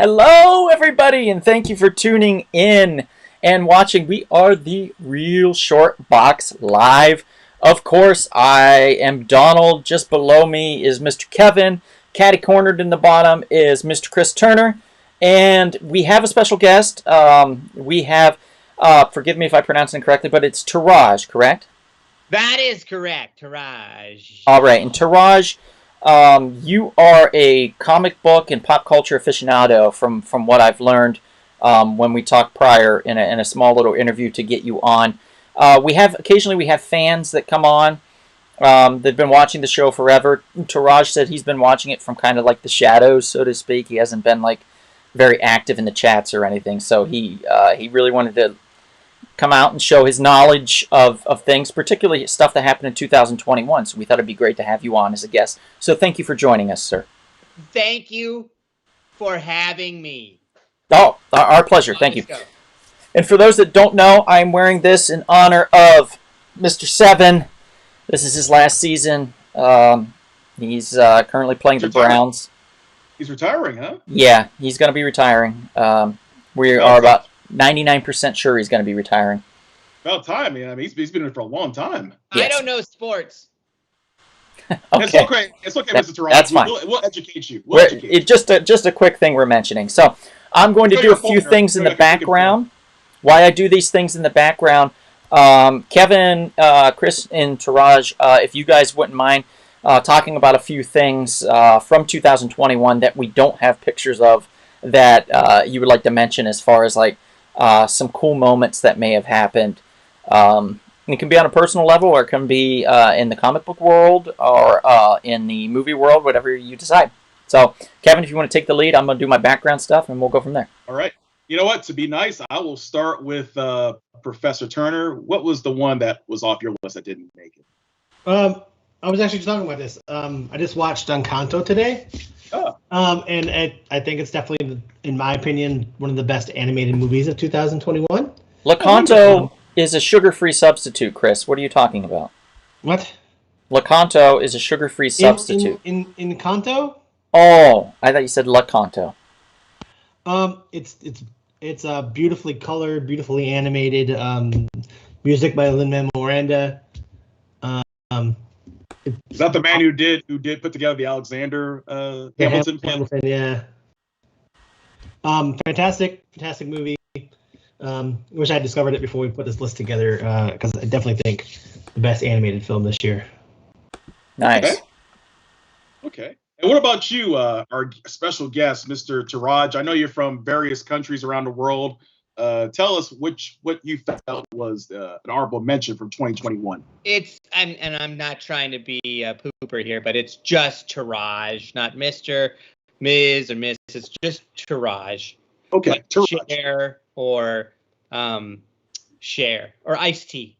Hello, everybody, and thank you for tuning in and watching. We are the Real Short Box Live. Of course, I am Donald. Just below me is Mr. Kevin. Catty cornered in the bottom is Mr. Chris Turner. And we have a special guest. We have, forgive me if I pronounce it incorrectly, but it's Taraj, correct? That is correct, Taraj. All right, and Taraj, you are a comic book and pop culture aficionado, from what I've learned when we talked prior in a small little interview to get you on. Occasionally we have fans that come on. They've been watching the show forever. Taraj said he's been watching it from kind of like the shadows, so to speak. He hasn't been like very active in the chats or anything, so he really wanted to come out and show his knowledge of things, particularly stuff that happened in 2021. So we thought it'd be great to have you on as a guest. So thank you for joining us, sir. Thank you for having me. Oh, our pleasure. Thank you. And for those that don't know, I'm wearing this in honor of Mr. Seven. This is his last season. He's currently playing the Browns. He's retiring, huh? Yeah, he's going to be retiring. We are about 99% sure he's going to be retiring. About time, man. I mean, he's been in it for a long time. Yes. I don't know sports. Okay. It's okay, Mr. Toronto. That's fine. We'll educate you. Just a quick thing we're mentioning. So I'm going to do a few things in the background. Why I do these things in the background, Kevin, Chris, and Taraj, if you guys wouldn't mind talking about a few things from 2021 that we don't have pictures of that you would like to mention as far as like some cool moments that may have happened. It can be on a personal level, or it can be in the comic book world, or in the movie world, whatever you decide. So, Kevin, if you want to take the lead, I'm going to do my background stuff, and we'll go from there. All right. You know what? To be nice, I will start with Professor Turner. What was the one that was off your list that didn't make it? I was actually just talking about this. I just watched Encanto today. Oh. And I think it's definitely, in my opinion, one of the best animated movies of 2021. Encanto is a sugar-free substitute, Chris. What are you talking about? What? Encanto is a sugar-free substitute. In Encanto? Oh, I thought you said Encanto. It's beautifully colored, beautifully animated. Music by Lin-Manuel Miranda. Is that the man who did put together the Alexander Hamilton? Hamilton, yeah. Fantastic movie. Wish I had discovered it before we put this list together, because I definitely think the best animated film this year. Nice. Okay. And what about you, our special guest, Mr. Taraj? I know you're from various countries around the world. Tell us what you felt was an honorable mention from 2021. And I'm not trying to be a pooper here, but it's just Taraj, not Mr., Ms., or Miss. It's just Taraj. Okay, like Taraj. Share or iced tea.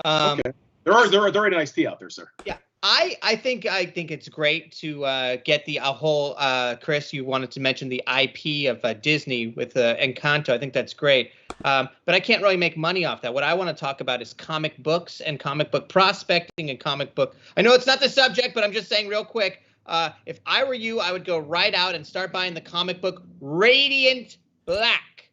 Okay, there are an iced tea out there, sir. Yeah. I think it's great to get the whole Chris, you wanted to mention the IP of Disney with Encanto. I think that's great, but I can't really make money off that. What I want to talk about is comic books and comic book prospecting and comic book. I know it's not the subject, but I'm just saying real quick. If I were you, I would go right out and start buying the comic book Radiant Black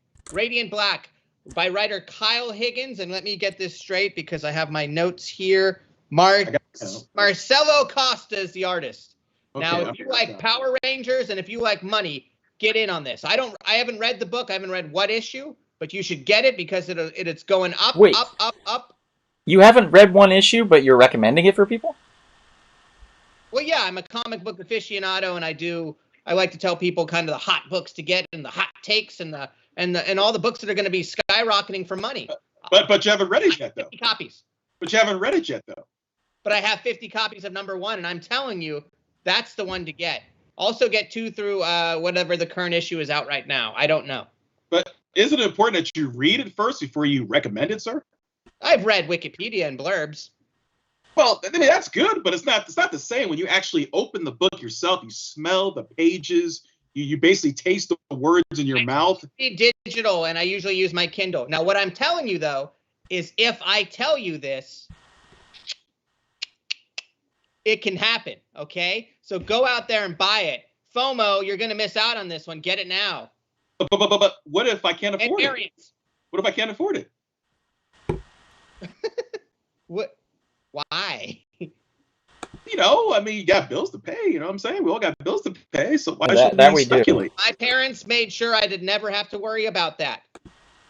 by writer Kyle Higgins. And let me get this straight because I have my notes here. Marcelo Costa is the artist. Okay, now, if you like Power Rangers and if you like money, get in on this. I haven't read the book. I haven't read what issue, but you should get it because it's going up, up. You haven't read one issue, but you're recommending it for people? Well, yeah, I'm a comic book aficionado, and I like to tell people kind of the hot books to get and the hot takes and all the books that are going to be skyrocketing for money. But you haven't read it yet, though. 50 copies. But you haven't read it yet, though. But I have 50 copies of #1, and I'm telling you, that's the one to get. Also get 2 through whatever the current issue is out right now. I don't know. But isn't it important that you read it first before you recommend it, sir? I've read Wikipedia and blurbs. Well, I mean, that's good, but it's not the same when you actually open the book yourself. You smell the pages. You basically taste the words in your mouth. I digital, and I usually use my Kindle. Now, what I'm telling you, though, is if I tell you this, it can happen, okay? So go out there and buy it. FOMO, you're going to miss out on this one. Get it now. But what if I can't And afford it? variants. What if I can't afford it? What? Why? I mean, you got bills to pay. You know what I'm saying? We all got bills to pay. So why That- should that we we do. speculate? My parents made sure I did never have to worry about that.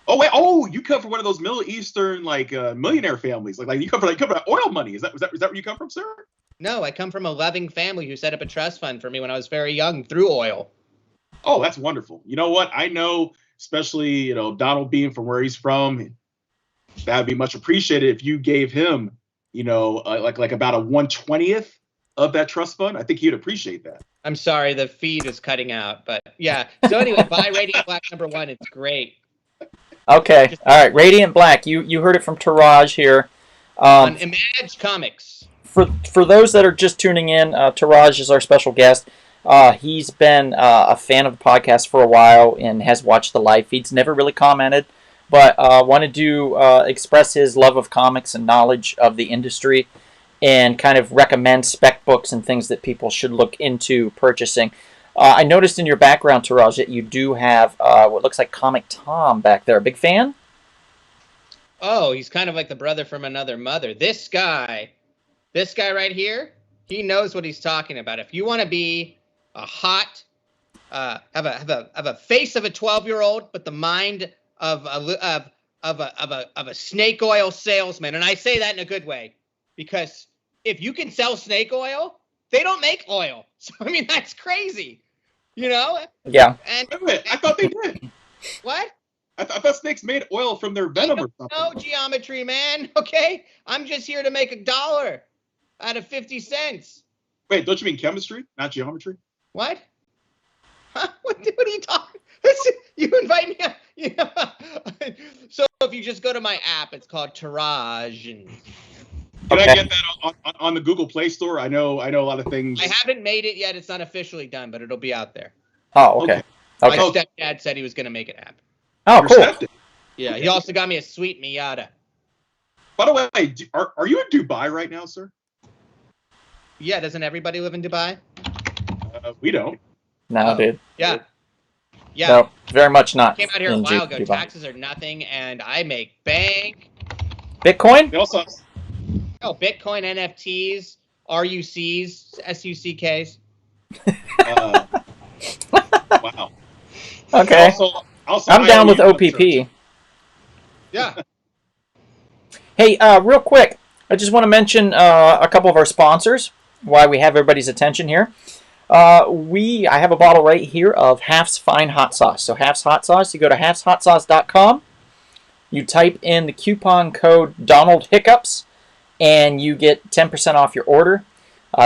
Oh wait! Oh, you come from one of those Middle Eastern millionaire families. Like you come from oil money. Is that where you come from, sir? No, I come from a loving family who set up a trust fund for me when I was very young through oil. Oh, that's wonderful. You know what? I know, especially Donald being from where he's from, that would be much appreciated if you gave him, like about a 1/20th of that trust fund. I think he'd appreciate that. I'm sorry, the feed is cutting out, but yeah. So anyway, buy Radiant Black #1. It's great. Okay. All right. Radiant Black. You heard it from Taraj here. On Image Comics. For those that are just tuning in, Taraj is our special guest. He's been a fan of the podcast for a while and has watched the live feeds. Never really commented, but wanted to express his love of comics and knowledge of the industry, and kind of recommend spec books and things that people should look into purchasing. I noticed in your background, Taraj, that you do have what looks like Comic Tom back there. Big fan? Oh, he's kind of like the brother from another mother. This guy right here, he knows what he's talking about. If you want to be a hot, have a face of a 12-year-old, but the mind of a snake oil salesman, and I say that in a good way, because if you can sell snake oil, they don't make oil. So I mean, that's crazy, Yeah. And Wait a minute, I thought they did. what? I thought snakes made oil from their venom or something. No geometry, man. Okay, I'm just here to make $1 out of 50 cents. Wait, don't you mean chemistry, not geometry? What? Huh? What are you talking? You invite me. So if you just go to my app, it's called Taraj, and Can Okay. I get that on the Google Play Store? I know a lot of things. I haven't made it yet. It's not officially done, but it'll be out there. Oh, okay. My Okay. stepdad said he was going to make it happen. Oh, Your cool. stepdad. Yeah, he also got me a sweet Miata. By the way, are you in Dubai right now, sir? Yeah, doesn't everybody live in Dubai? We don't. No, Oh. dude. Yeah. Yeah. No, very much not. Came out here a in while ago. Dubai. Taxes are nothing, and I make bank. Bitcoin? They also Oh, Bitcoin, NFTs, RUCs, SUCKs. wow. Okay. Also, I'm down with IOU OPP. Yeah. Hey, real quick, I just want to mention a couple of our sponsors, why we have everybody's attention here. I have a bottle right here of Half's Fine Hot Sauce. So Half's Hot Sauce, you go to halfshotsauce.com, you type in the coupon code Donald Hiccups, and you get 10% off your order.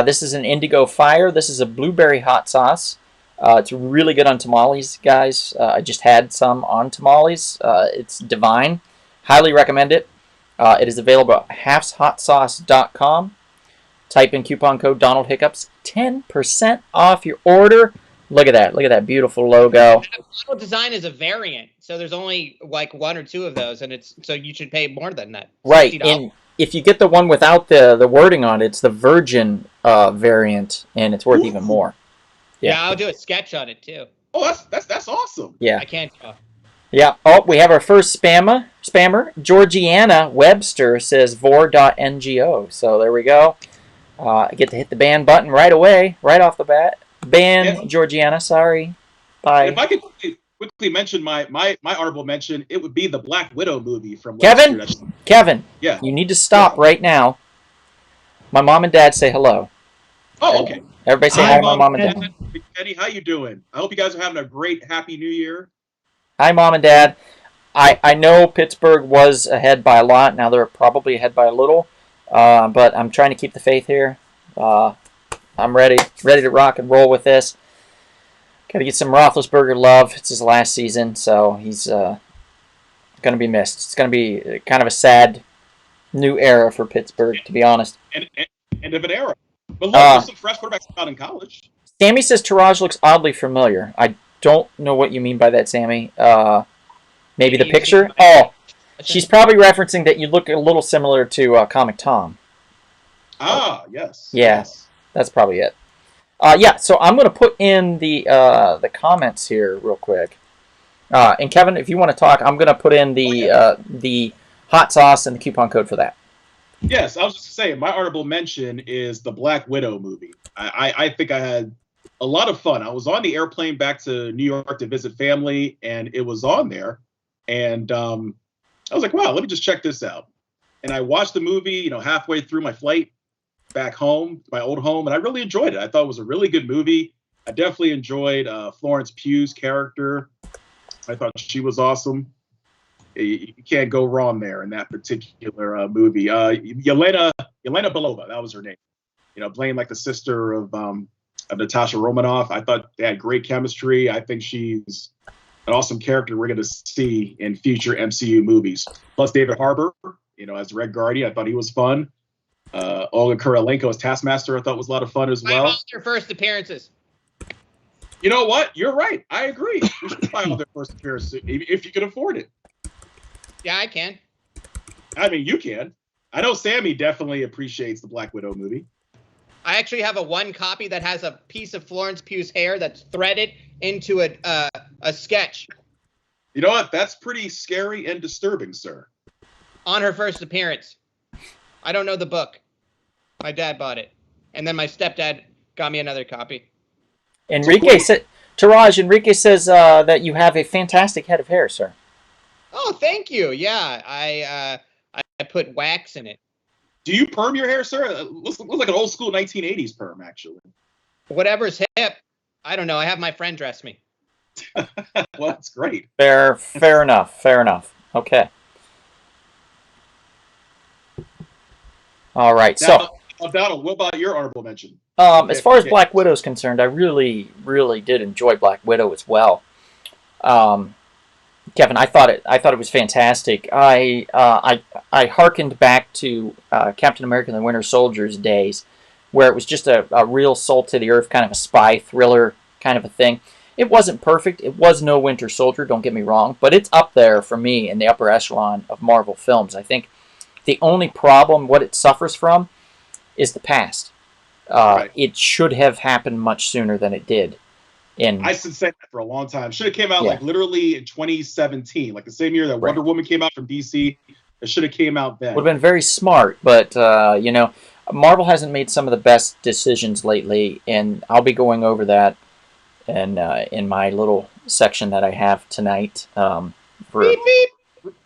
This is an Indigo Fire. This is a blueberry hot sauce. It's really good on tamales, guys. I just had some on tamales. It's divine. Highly recommend it. It is available at halfshotsauce.com. Type in coupon code Donald Hiccups. 10% off your order. Look at that. Look at that beautiful logo. That bottle design is a variant, so there's only like 1 or 2 of those, and so you should pay more than that. Right. $60. And if you get the one without the wording on it, it's the virgin variant, and it's worth even more. Yeah, I'll do a sketch on it too. Oh, that's awesome. Yeah. I can't draw. Yeah. Oh, we have our first spammer. Georgiana Webster says vor.ngo. So there we go. I get to hit the ban button right away, right off the bat. Ban Yeah. Georgiana, sorry. Bye. If I could quickly mention my honorable mention, it would be the Black Widow movie from Kevin? last year. Kevin, Yeah. you need to stop right now. My mom and dad say hello. Oh, okay. Everybody say hi, my mom and dad. Eddie, how you doing? I hope you guys are having a great, happy New Year. Hi, Mom and Dad. I know Pittsburgh was ahead by a lot. Now they're probably ahead by a little. But I'm trying to keep the faith here. I'm ready to rock and roll with this. Got to get some Roethlisberger love. It's his last season, so he's going to be missed. It's going to be kind of a sad new era for Pittsburgh, to be honest. And of an era. But look, there's some fresh quarterbacks out in college. Sammy says Taraj looks oddly familiar. I don't know what you mean by that, Sammy. Maybe the picture? Oh, she's probably referencing that you look a little similar to Comic Tom. Ah, yes. Yeah. Yes. That's probably it. Yeah, so I'm going to put in the comments here real quick. And Kevin, if you want to talk, I'm going to put in the hot sauce and the coupon code for that. Yes, I was just saying, my honorable mention is the Black Widow movie. I think I had a lot of fun. I was on the airplane back to New York to visit family, and it was on there. And I was like, wow, let me just check this out. And I watched the movie, halfway through my flight back home, my old home, and I really enjoyed it. I thought it was a really good movie. I definitely enjoyed Florence Pugh's character. I thought she was awesome. You can't go wrong there in that particular movie. Yelena Belova, that was her name. Playing like the sister of Natasha Romanoff. I thought they had great chemistry. I think she's an awesome character we're going to see in future MCU movies. Plus David Harbour, as Red Guardian, I thought he was fun. Olga Kurylenko as Taskmaster, I thought was a lot of fun as well. Buy all their first appearances. You know what? You're right. I agree. We should buy all their first appearances if you can afford it. Yeah, I can. I mean, you can. I know Sammy definitely appreciates the Black Widow movie. I actually have a one copy that has a piece of Florence Pugh's hair that's threaded into a sketch. You know what? That's pretty scary and disturbing, sir. On her first appearance. I don't know the book. My dad bought it. And then my stepdad got me another copy. Enrique said, Taraj, Enrique says that you have a fantastic head of hair, sir. Oh, thank you. Yeah, I put wax in it. Do you perm your hair, sir? It looks like an old school 1980s perm, actually. Whatever's hip. I don't know. I have my friend dress me. Well, that's great. Fair enough. Fair enough. Okay. All right. Now, Donald, what about your honorable mention? As far as Black Widow is concerned, I really, really did enjoy Black Widow as well. Kevin, I thought it was fantastic. I hearkened back to Captain America and the Winter Soldier's days, where it was just a real salt to the earth kind of a spy thriller kind of a thing. It wasn't perfect. It was no Winter Soldier, don't get me wrong, but it's up there for me in the upper echelon of Marvel films. I think the only problem, what it suffers from, is the past. Right. It should have happened much sooner than it did. I said that for a long time. Should have came out like literally in 2017, like the same year that Wonder Woman came out from DC. It should have came out then. Would have been very smart, but Marvel hasn't made some of the best decisions lately, and I'll be going over that in my little section that I have tonight. Beep, beep.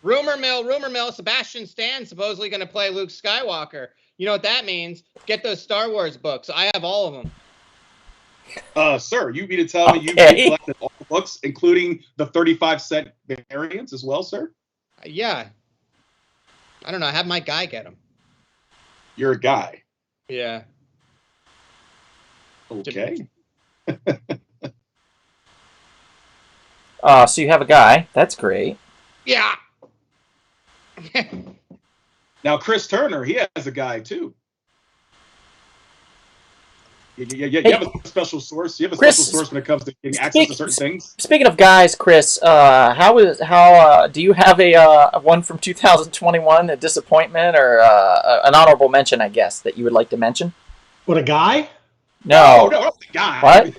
Rumor mill. Sebastian Stan's supposedly going to play Luke Skywalker. You know what that means? Get those Star Wars books. I have all of them. Sir, you mean to tell me you've collected all the books, including the 35-cent variants as well, sir? Yeah. I don't know. I have my guy get them. You're a guy. Yeah. Okay. So you have a guy. That's great. Yeah. Now, Chris Turner, he has a guy, too. You have a special source. You have a Chris, special source when it comes to getting access to certain things. Speaking of guys, Chris, how do you have a one from 2021, a disappointment, or an honorable mention, I guess, that you would like to mention? What, a guy? No, not the guy. What?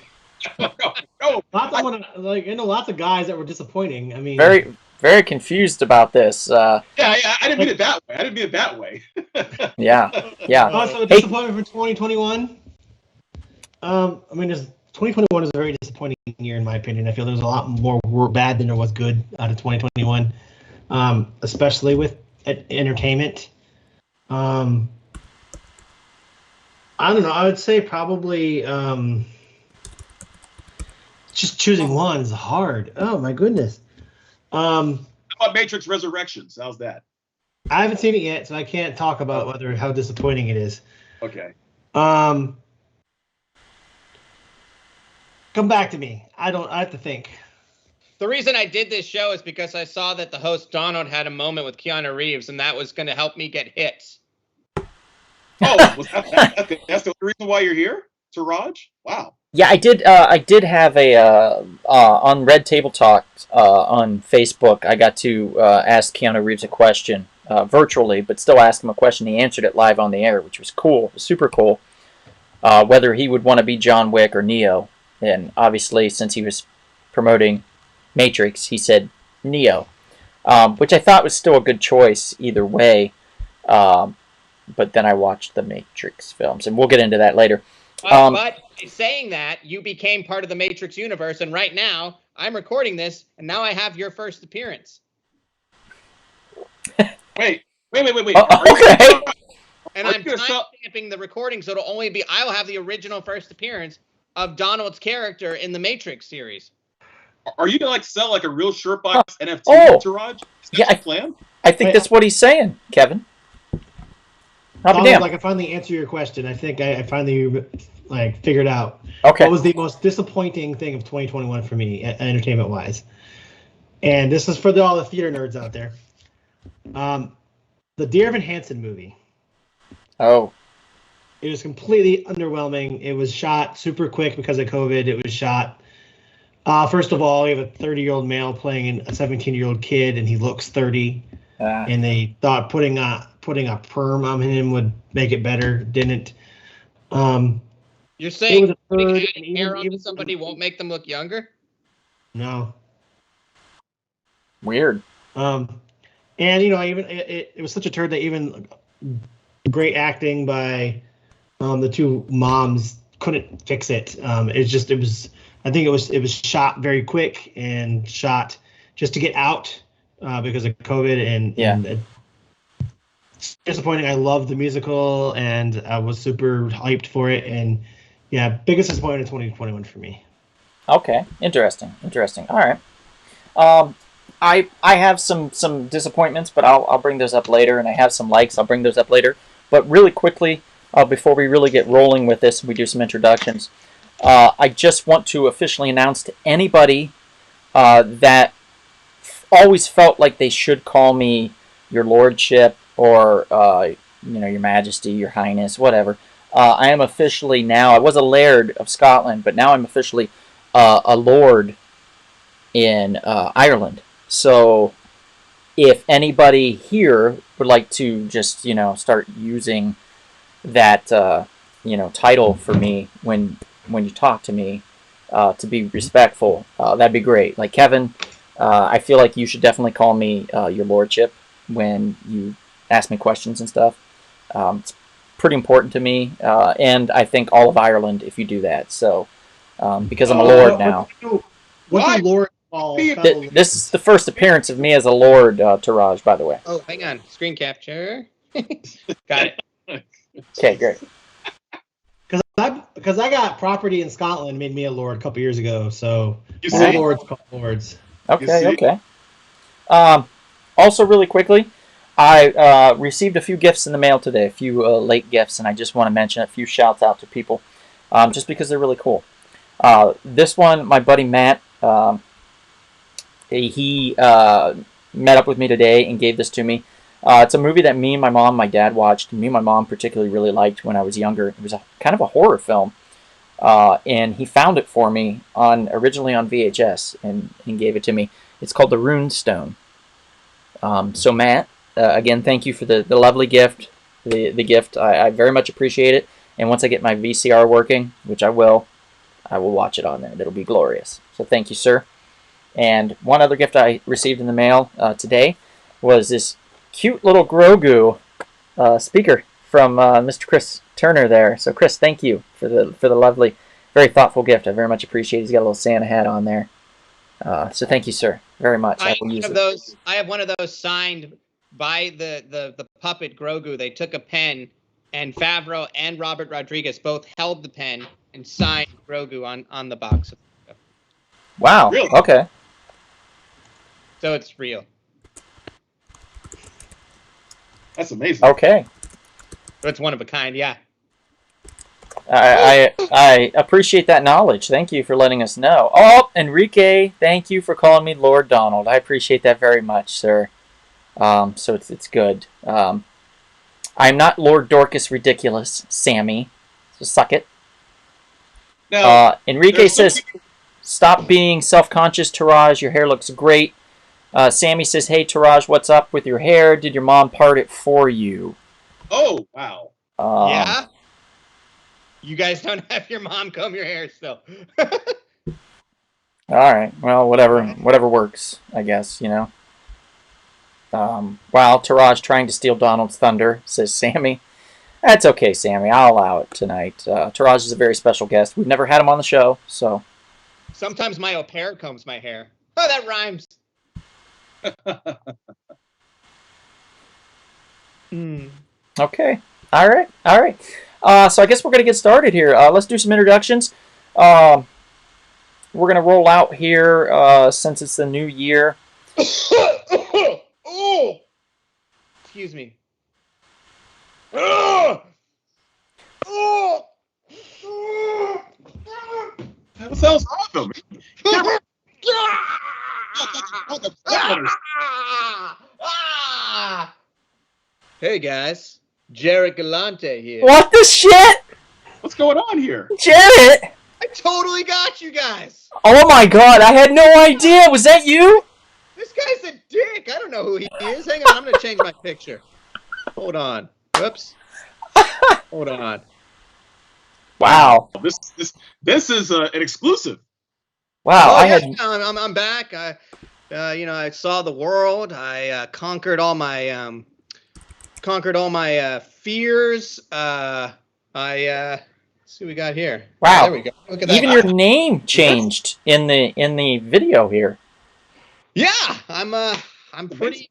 no. Lots of guys that were disappointing. I mean, very confused about this. I didn't mean it that way. Yeah. So a disappointment for 2021. I mean, 2021 is a very disappointing year in my opinion. I feel there's a lot more bad than there was good out of 2021, especially with entertainment. I don't know. I would say probably just choosing one is hard. Oh my goodness. How about Matrix Resurrections? How's that? I haven't seen it yet, so I can't talk about how disappointing it is. Okay. Come back to me. I have to think. The reason I did this show is because I saw that the host Donald had a moment with Keanu Reeves, and that was going to help me get hits. Oh, that's the reason why you're here, Taraj? Wow. Yeah, I did have a on Red Table Talk on Facebook. I got to ask Keanu Reeves a question virtually, but still ask him a question. He answered it live on the air, which was cool, super cool. Whether he would want to be John Wick or Neo, and obviously since he was promoting Matrix, he said Neo, which I thought was still a good choice either way. But then I watched the Matrix films, and we'll get into that later. But saying that, you became part of the Matrix universe, and right now I'm recording this, and now I have your first appearance. Wait. Okay. And I'm time-stamping the recording, so it'll only be I'll have the original first appearance of Donald's character in the Matrix series. Are you gonna like sell like a real SureFox NFT, Taraj? Yeah, I think that's what he's saying, Kevin. Donald, I can finally answer your question. I think I finally figured out what was the most disappointing thing of 2021 for me, entertainment-wise. And this is for all the theater nerds out there. The Dear Evan Hansen movie. Oh. It was completely underwhelming. It was shot super quick because of COVID. It was shot. First of all, you have a 30-year-old male playing a 17-year-old kid, and he looks 30. And they thought putting a perm on him would make it better. Didn't. You're saying putting hair on somebody won't make them look younger? No. Weird. And it was such a turd that even great acting by the two moms couldn't fix it. I think it was shot very quick and shot just to get out because of COVID and it's disappointing. I loved the musical and I was super hyped for it, and biggest disappointment in 2021 for me. Okay, interesting. All right. I have some disappointments, but I'll bring those up later, and I have some likes. I'll bring those up later. But really quickly, before we really get rolling with this, we do some introductions. I just want to officially announce to anybody that always felt like they should call me Your Lordship or Your Majesty, Your Highness, whatever. I am officially now. I was a laird of Scotland, but now I'm officially a lord in Ireland. So if anybody here would like to just start using that title for me when you talk to me, to be respectful, that'd be great. Like Kevin, I feel like you should definitely call me Your Lordship when you ask me questions and stuff. It's pretty important to me, and I think all of Ireland if you do that. So because I'm a lord now. What's a lord? This is the first appearance of me as a lord, Taraj, by the way. Oh, hang on. Screen capture. Got it. Okay, great. Because I got property in Scotland, made me a lord a couple years ago. So lords called lords. Okay. Also, really quickly, I received a few gifts in the mail today, a few late gifts, and I just want to mention a few shouts out to people, just because they're really cool. This one, my buddy Matt. He met up with me today and gave this to me. It's a movie that me and my mom, my dad watched, and me and my mom particularly really liked when I was younger. It was kind of a horror film, and he found it for me originally on VHS and gave it to me. It's called The Rune Stone. So Matt, again, thank you for the lovely gift. The gift, I very much appreciate it. And once I get my VCR working, which I will watch it on there. It'll be glorious. So thank you, sir. And one other gift I received in the mail today was this cute little Grogu speaker from Mr. Chris Turner there. So Chris, thank you for the lovely, very thoughtful gift. I very much appreciate it. He's got a little Santa hat on there. So thank you, sir, very much. I will use it. I have one of those signed by the puppet Grogu. They took a pen, and Favreau and Robert Rodriguez both held the pen and signed Grogu on the box. Wow. Really? Okay. So it's real. That's amazing. Okay. So it's one of a kind, yeah. I appreciate that knowledge. Thank you for letting us know. Oh, Enrique, thank you for calling me Lord Donald. I appreciate that very much, sir. So it's good. I'm not Lord Dorcas Ridiculous, Sammy. So suck it. Now, Enrique says, stop being self-conscious, Taraj. Your hair looks great. Sammy says, hey, Taraj, what's up with your hair? Did your mom part it for you? Oh, wow. Yeah? You guys don't have your mom comb your hair still. All right. Well, whatever works, I guess, you know. While Taraj trying to steal Donald's thunder, says Sammy. That's okay, Sammy. I'll allow it tonight. Taraj is a very special guest. We've never had him on the show, so. Sometimes my au pair combs my hair. Oh, that rhymes. Okay. All right. So I guess we're going to get started here. Let's do some introductions. We're going to roll out here since it's the new year. Oh! Excuse me. Oh! Oh! That sounds awesome. Hey guys, Jarrett Galante here. What the shit? What's going on here? Jarrett! I totally got you guys. Oh my god, I had no idea. Was that you? This guy's a dick. I don't know who he is. Hang on, I'm gonna change my picture. Hold on. Whoops. Hold on. Wow. This is an exclusive. Wow, I'm back. I saw the world. I conquered all my fears. Let's see what we got here. Wow. There we go. Look at that. Even your name changed in the video here. Yeah, I'm pretty.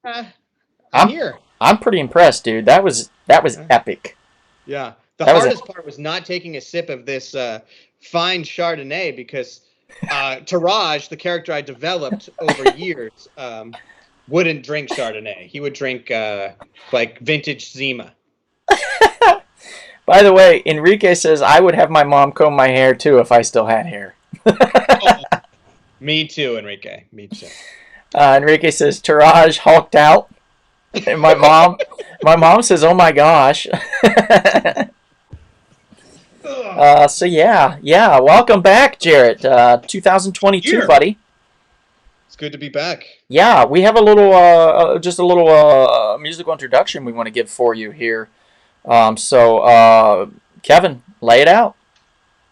I'm here. I'm pretty impressed, dude. That was epic. Yeah. The That was hardest part was not taking a sip of this fine Chardonnay because Taraj, the character I developed over years, wouldn't drink Chardonnay. He would drink like vintage Zima. By the way, Enrique says I would have my mom comb my hair too if I still had hair. Me too, Enrique. Me too. Enrique says Taraj hulked out, and my mom says, "Oh my gosh." So yeah. Welcome back, Jarrett. 2022, Here. buddy. It's good to be back. Yeah, we have a little musical introduction we want to give for you here. So Kevin, lay it out.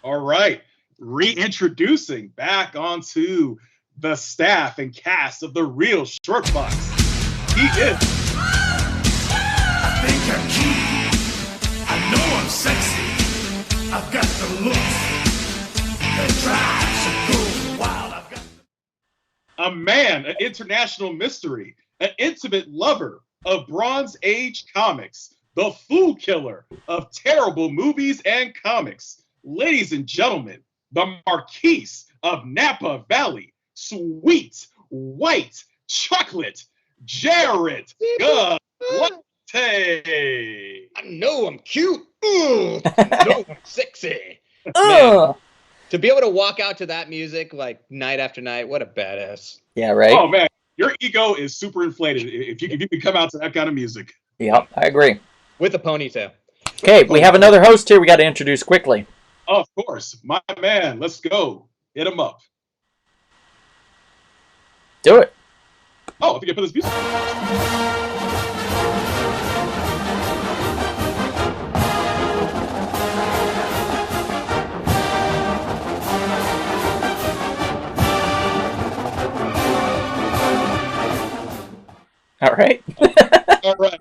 All right. Reintroducing back onto the staff and cast of The Real Short Box. He is. I think I'm cute. I know I'm sexy. I've got the looks that drives you go wild. I've got A man, an international mystery, an intimate lover of Bronze Age comics, the fool killer of terrible movies and comics. Ladies and gentlemen, the Marquise of Napa Valley, sweet white chocolate, Jarrett Galante. I know I'm cute. I know I'm sexy. Man, to be able to walk out to that music like night after night, what a badass. Yeah, right. Oh man, your ego is super inflated if you can come out to that kind of music. Yep, I agree. With a ponytail. Okay, we have another host here we got to introduce quickly. Of course, my man. Let's go. Hit him up. Do it. Oh, I think I put this music on. All right. All right.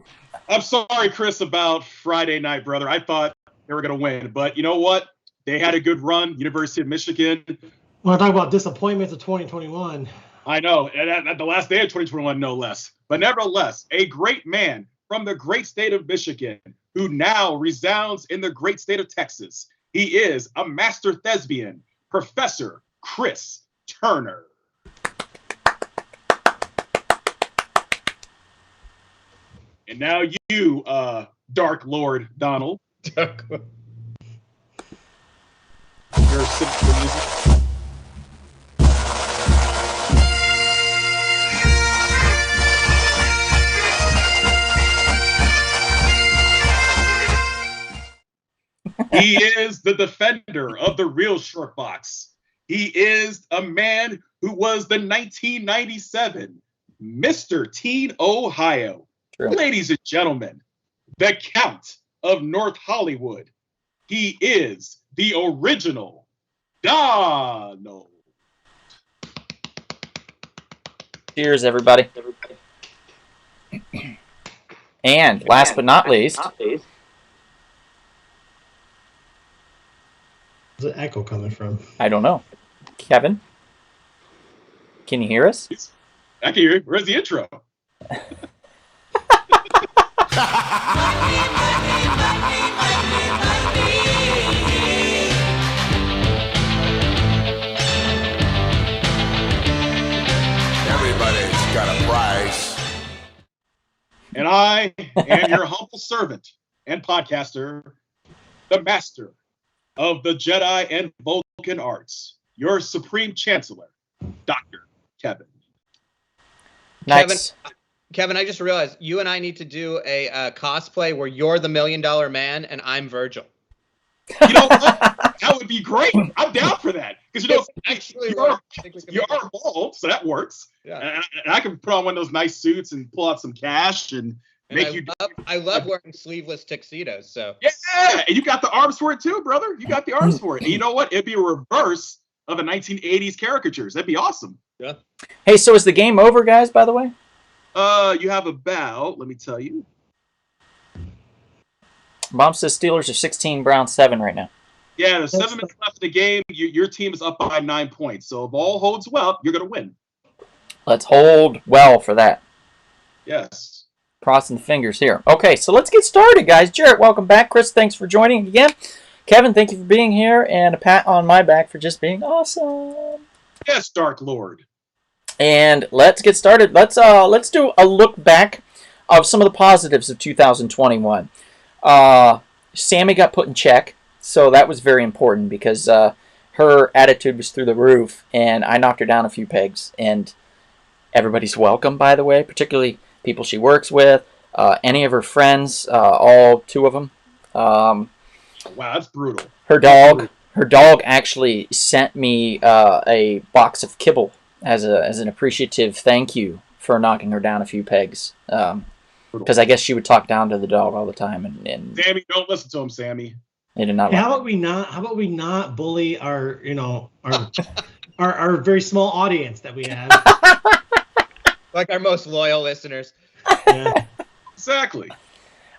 I'm sorry, Chris, about Friday night, brother. I thought they were going to win, but you know what? They had a good run. University of Michigan. When I talk about disappointments of 2021, I know, and at the last day of 2021, no less. But nevertheless, a great man from the great state of Michigan who now resounds in the great state of Texas. He is a master thespian, Professor Chris Turner. And now you, Dark Lord Donald. Your simple music. He is the defender of the real short box. He is a man who was the 1997 Mr. Teen Ohio. True. Ladies and gentlemen, the Count of North Hollywood. He is the original Donald. Cheers, everybody. And last but not least, Where's the echo coming from? I don't know. Kevin, can you hear us? I can hear you. Where's the intro? Everybody's got a price. And I am your humble servant and podcaster, the master of the Jedi and Vulcan arts, your supreme chancellor, Dr. Kevin. Nice. Kevin, I just realized you and I need to do a cosplay where you're the $1 Million Man and I'm Virgil. You know what? That would be great. I'm down for that. Because you know, Actually, you are bald, so that works. Yeah. And I can put on one of those nice suits and pull out some cash and make you. I love wearing sleeveless tuxedos. So Yeah, and you got the arms for it too, brother. You got the arms for it. And you know what? It'd be a reverse of the 1980s caricatures. That'd be awesome. yeah. Hey, so is the game over, guys, by the way? You have about, let me tell you. Mom says Steelers are 16, Browns 7 right now. Yeah, there's 7 minutes left in the game. Your team is up by 9 points. So if all holds well, you're going to win. Let's hold well for that. Yes. Crossing the fingers here. Okay, so let's get started, guys. Jarrett, welcome back. Chris, thanks for joining again. Kevin, thank you for being here. And a pat on my back for just being awesome. Yes, Dark Lord. And let's get started. Let's do a look back of some of the positives of 2021. Sammy got put in check, so that was very important because her attitude was through the roof, and I knocked her down a few pegs. And everybody's welcome, by the way, particularly people she works with, any of her friends, all 2 of them. Wow, that's brutal. Her dog actually sent me a box of kibble as an appreciative thank you for knocking her down a few pegs. Because I guess she would talk down to the dog all the time, and Sammy, don't listen to him, Sammy. they did not. Hey, like how about we not bully our our very small audience that we have? Like our most loyal listeners. Yeah. Exactly.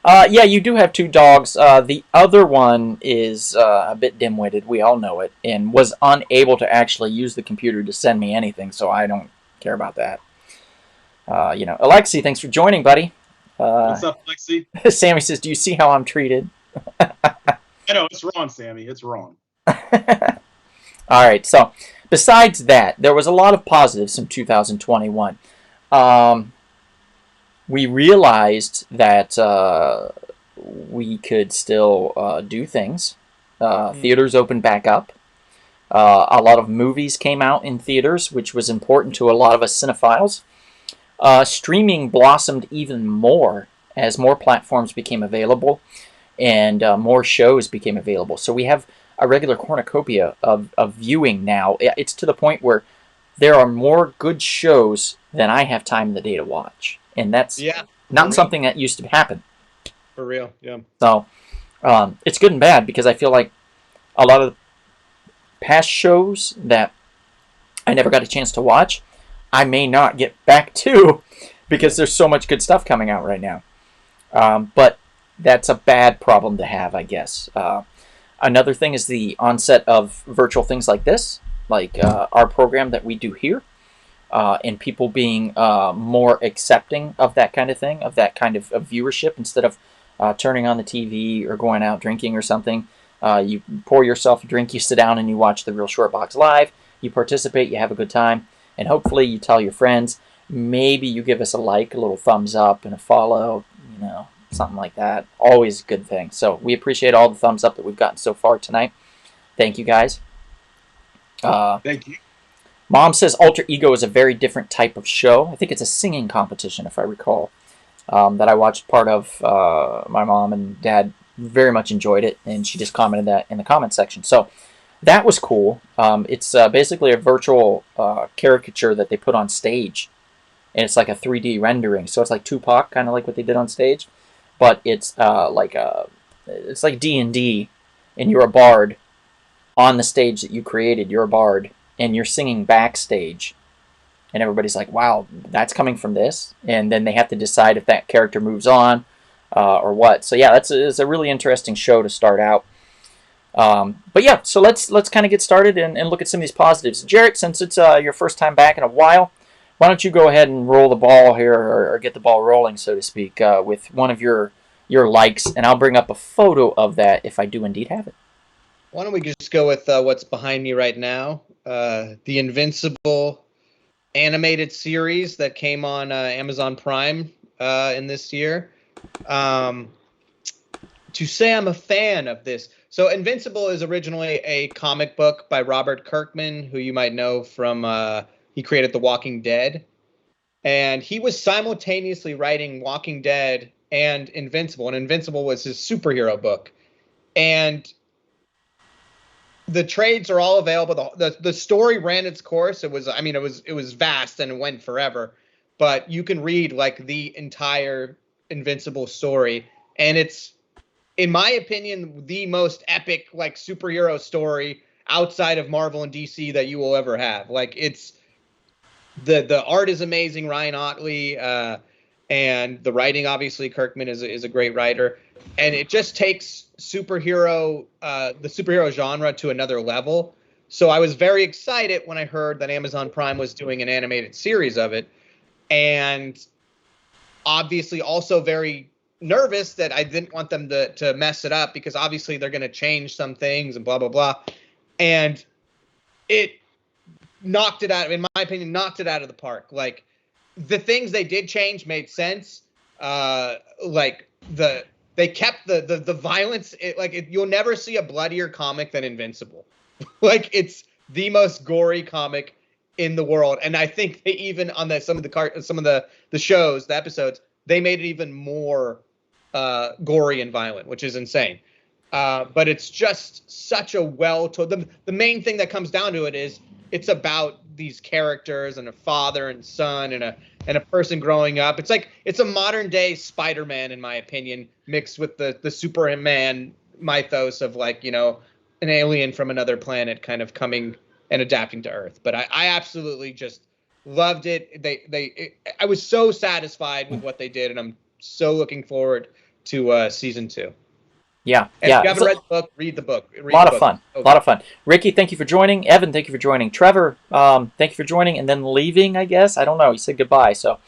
Yeah, you do have 2 dogs. The other one is a bit dim-witted. We all know it, and was unable to actually use the computer to send me anything, so I don't care about that. Alexi, thanks for joining, buddy. What's up, Lexi? Sammy says, "Do you see how I'm treated?" I know, it's wrong, Sammy. It's wrong. All right, so besides that, there was a lot of positives in 2021. We realized that we could still do things. Theaters opened back up. A lot of movies came out in theaters, which was important to a lot of us cinephiles. Streaming blossomed even more as more platforms became available and more shows became available. So we have a regular cornucopia of viewing now. It's to the point where there are more good shows than I have time in the day to watch. And that's not something that used to happen. For real, yeah. So it's good and bad because I feel like a lot of past shows that I never got a chance to watch, I may not get back to because there's so much good stuff coming out right now. But that's a bad problem to have, I guess. Another thing is the onset of virtual things like this, like our program that we do here, and people being more accepting of that kind of thing, of that kind of viewership, instead of turning on the TV or going out drinking or something. You pour yourself a drink, you sit down and you watch the Real Short Box live, you participate, you have a good time, and hopefully you tell your friends. Maybe you give us a like, a little thumbs up, and a follow, something like that. Always a good thing. So we appreciate all the thumbs up that we've gotten so far tonight. Thank you, guys. Thank you. Mom says Alter Ego is a very different type of show. I think it's a singing competition, if I recall, that I watched part of. My mom and dad very much enjoyed it, and she just commented that in the comment section. So that was cool. It's basically a virtual caricature that they put on stage, and it's like a 3D rendering. So it's like Tupac, kind of like what they did on stage, but it's like D&D, and you're a bard on the stage that you created. You're a bard, and you're singing backstage and everybody's like, wow, that's coming from this, and then they have to decide if that character moves on or what. So yeah, it's a really interesting show to start out. But yeah, so let's kind of get started and look at some of these positives. Jarrett, since it's your first time back in a while, why don't you go ahead and roll the ball here, or get the ball rolling, so to speak, with one of your likes, and I'll bring up a photo of that if I do indeed have it. Why don't we just go with what's behind me right now? The Invincible animated series that came on Amazon Prime in this year. To say I'm a fan of this. So Invincible is originally a comic book by Robert Kirkman, who you might know from, he created The Walking Dead. And he was simultaneously writing Walking Dead and Invincible. And Invincible was his superhero book. And the trades are all available. The story ran its course. It was vast and it went forever. But you can read like the entire Invincible story. And it's, in my opinion, the most epic like superhero story outside of Marvel and DC that you will ever have. Like, it's the art is amazing, Ryan Ottley, and the writing, obviously Kirkman is a great writer, and it just takes the superhero genre to another level. So I was very excited when I heard that Amazon Prime was doing an animated series of it, and obviously also very nervous that I didn't want them to mess it up, because obviously they're going to change some things and blah, blah, blah. And it knocked it out, in my opinion, knocked it out of the park. Like, the things they did change made sense. Like they kept the violence. You'll never see a bloodier comic than Invincible. Like, it's the most gory comic in the world. And I think they even on some of the shows, the episodes, they made it even more gory and violent, which is insane. But it's just such a well-told. The main thing that comes down to it is it's about these characters and a father and son and a person growing up. It's a modern day Spider-Man, in my opinion, mixed with the Superman mythos of, like, you know, an alien from another planet kind of coming and adapting to Earth. But I absolutely just loved it. I was so satisfied with what they did, and I'm so looking forward to season 2. Yeah, and yeah. If you haven't read the book, read the book. A lot of fun. A lot of fun. Ricky, thank you for joining. Evan, thank you for joining. Trevor, thank you for joining and then leaving, I guess. I don't know. He said goodbye. So,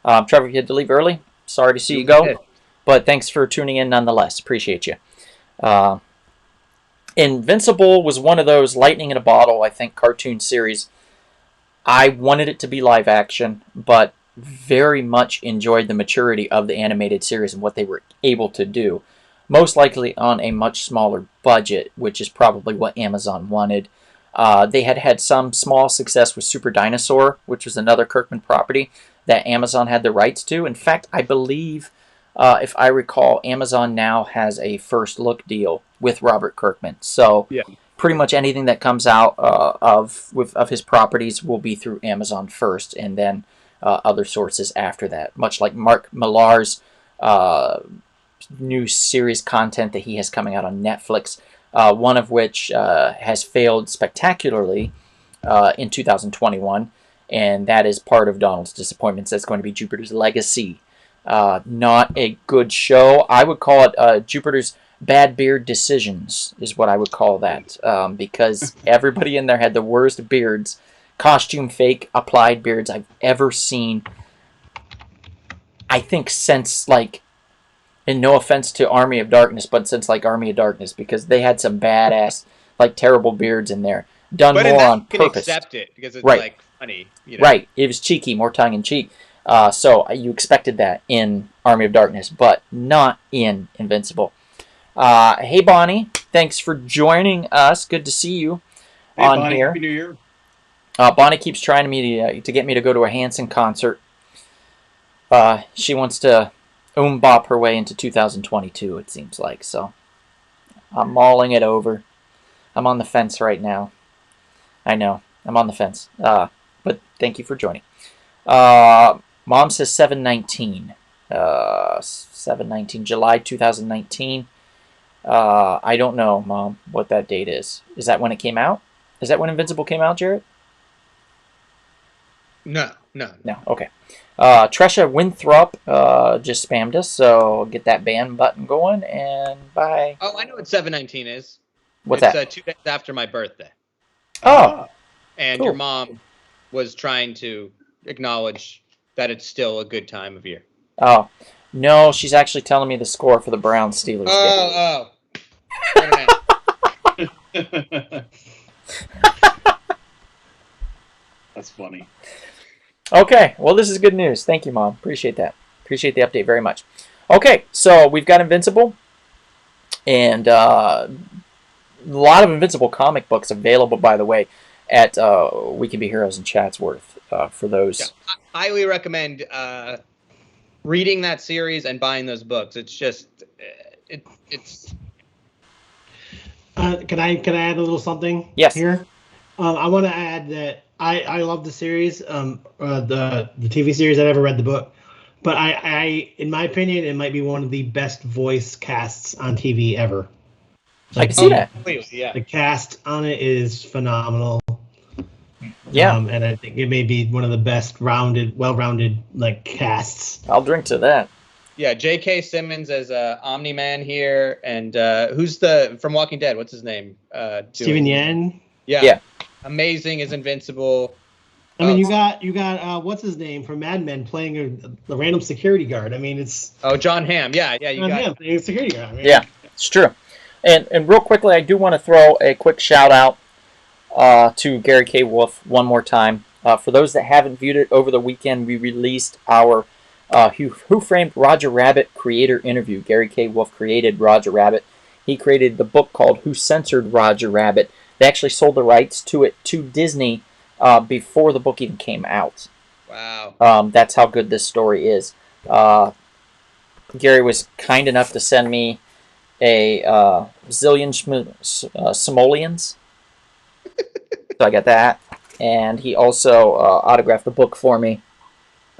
Trevor, you had to leave early. Sorry to see you go. But thanks for tuning in nonetheless. Appreciate you. Invincible was one of those lightning in a bottle, I think, cartoon series. I wanted it to be live action, but very much enjoyed the maturity of the animated series and what they were able to do. Most likely on a much smaller budget, which is probably what Amazon wanted. They had some small success with Super Dinosaur, which was another Kirkman property that Amazon had the rights to. In fact, I believe, if I recall, Amazon now has a first look deal with Robert Kirkman. So yeah, pretty much anything that comes out of his properties will be through Amazon first, and then other sources after that. Much like Mark Millar's new series content that he has coming out on Netflix, one of which has failed spectacularly in 2021, and that is part of Donald's disappointments. That's going to be Jupiter's Legacy. Not a good show. I would call it Jupiter's Bad Beard Decisions is what I would call that, because everybody in there had the worst beards, costume fake applied beards I've ever seen. I think since, like, and no offense to Army of Darkness, but since like Army of Darkness, because they had some badass, like, terrible beards in there, done but more on you purpose. Can accept it because it's right. Like funny, you know? Right. It was cheeky, more tongue in cheek. So you expected that in Army of Darkness, but not in Invincible. Hey Bonnie, thanks for joining us. Good to see you on Bonnie, here. Happy New Year. Bonnie keeps trying to get me to go to a Hanson concert. She wants to bop her way into 2022, it seems like. So I'm mulling it over. I'm on the fence right now. I know, I'm on the fence. But thank you for joining. Mom says 7/19. 7/19, July 2019. I don't know, Mom, what that date is. Is that when it came out? Is that when Invincible came out, Jarrett? No, no. No. Okay. Tresha Winthrop just spammed us, so get that ban button going and bye. Oh, I know what 7/19 is. What's it's that? 2 days after my birthday. Oh, And cool. your mom was trying to acknowledge that it's still a good time of year. oh. No, she's actually telling me the score for the Browns Steelers game. Oh. What an ass. That's funny. Okay, well, this is good news. Thank you, Mom. Appreciate that. Appreciate the update very much. Okay, so we've got Invincible, and a lot of Invincible comic books available, by the way, at We Can Be Heroes in Chatsworth for those. Yeah, I highly recommend reading that series and buying those books. It's just, it's. Can I add a little something? Yes. Here, I want to add that I love the series, the TV series. I never read the book, but I in my opinion, it might be one of the best voice casts on TV ever. I can see that. Yeah. The cast on it is phenomenal. Yeah, and I think it may be one of the best well-rounded like casts. I'll drink to that. Yeah, J.K. Simmons as Omni-Man here, and who's from Walking Dead? What's his name? Steven Yeun. Yeah. Amazing as Invincible. I mean, you got what's his name from Mad Men playing a random security guard. I mean, it's John Hamm. Yeah, you John got Hamm playing a security guard. I mean, Yeah, it's true. And real quickly, I do want to throw a quick shout out to Gary K. Wolf one more time. For those that haven't viewed it over the weekend, we released our Who Framed Roger Rabbit creator interview. Gary K. Wolf created Roger Rabbit. He created the book called Who Censored Roger Rabbit. They actually sold the rights to it to Disney before the book even came out. Wow. That's how good this story is. Gary was kind enough to send me a zillion simoleons. So I got that. And he also autographed the book for me.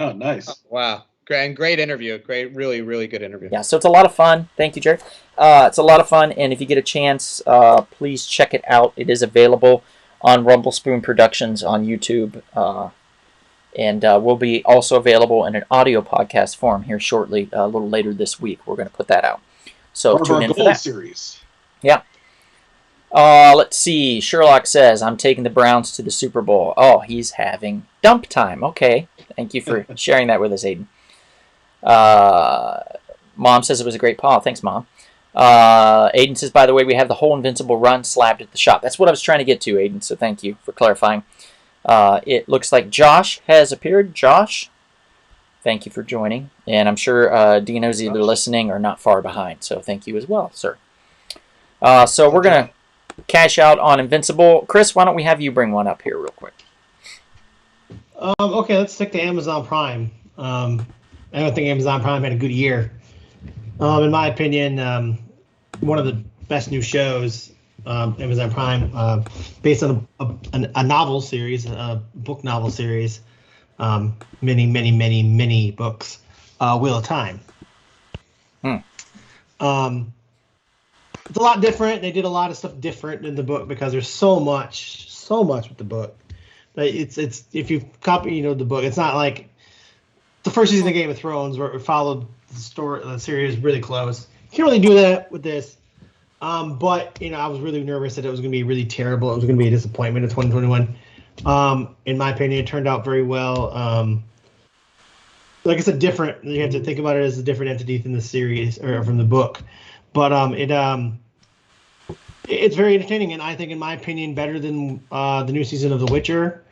Oh, nice. Wow. Great interview. Great, really, really good interview. Yeah, so it's a lot of fun. Thank you, Jerry. It's a lot of fun, and if you get a chance, please check it out. It is available on Rumble Spoon Productions on YouTube, and will be also available in an audio podcast form here shortly, a little later this week. We're going to put that out. So Part of tune our in for Gold that. series. Yeah. Let's see. Sherlock says, I'm taking the Browns to the Super Bowl. Oh, he's having dump time. Okay. Thank you for sharing that with us, Aiden. Mom says it was a great paw. Thanks, Mom. Aiden says, by the way, we have the whole Invincible run slabbed at the shop. That's what I was trying to get to, Aiden, so thank you for clarifying. It looks like Josh has appeared. Josh, thank you for joining. And I'm sure Dino's either listening or not far behind, so thank you as well, sir. So we're going to cash out on Invincible. Chris, why don't we have you bring one up here real quick? Okay, let's stick to Amazon Prime. I don't think Amazon Prime had a good year. In my opinion, one of the best new shows, Amazon Prime, based on a novel series, a book novel series, many books, Wheel of Time. It's a lot different. They did a lot of stuff different in the book because there's so much with the book. But it's if you copy the book, it's not like the first season of Game of Thrones where it followed the series really close. You can't really do that with this. But I was really nervous that it was going to be really terrible. It was going to be a disappointment in 2021. In my opinion, it turned out very well. Like it's different. You have to think about it as a different entity than the series or from the book. But it's very entertaining, and I think, in my opinion, better than the new season of The Witcher,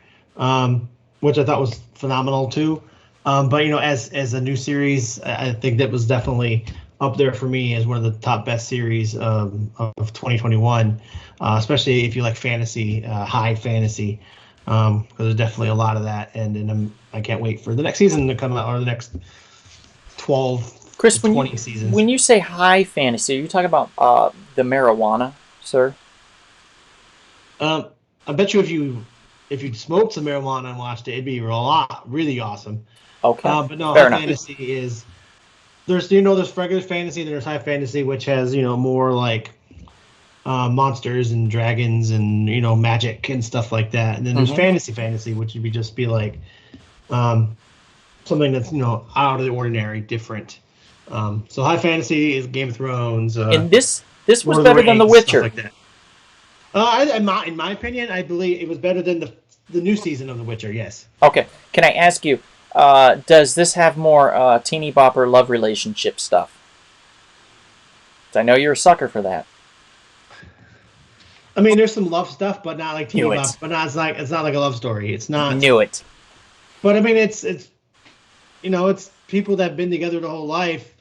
which I thought was phenomenal too. But as a new series, I think that was definitely up there for me as one of the top best series of 2021, especially if you like fantasy, high fantasy, because there's definitely a lot of that. And I can't wait for the next season to come out, or the next 12. Chris, 20 seasons. When you say high fantasy, are you talking about the marijuana, sir? I bet you if you smoked some marijuana and watched it, it'd be really awesome. Okay. But no, Fair high enough. fantasy is there's regular fantasy, then there's high fantasy, which has more like monsters and dragons and magic and stuff like that. And then there's fantasy, which would just be like Something that's out of the ordinary, different. So high fantasy is Game of Thrones. And this was Lord of better than The Rings, stuff Witcher. like that. In my opinion, I believe it was better than the new season of The Witcher. Yes. Okay, can I ask you, does this have more teeny bopper love relationship stuff? 'Cause I know you're a sucker for that. I mean, there's some love stuff, but not like Teeny Knew it. Bop. But not it's not like a love story. It's not. Knew it. But I mean, it's people that have been together the whole life,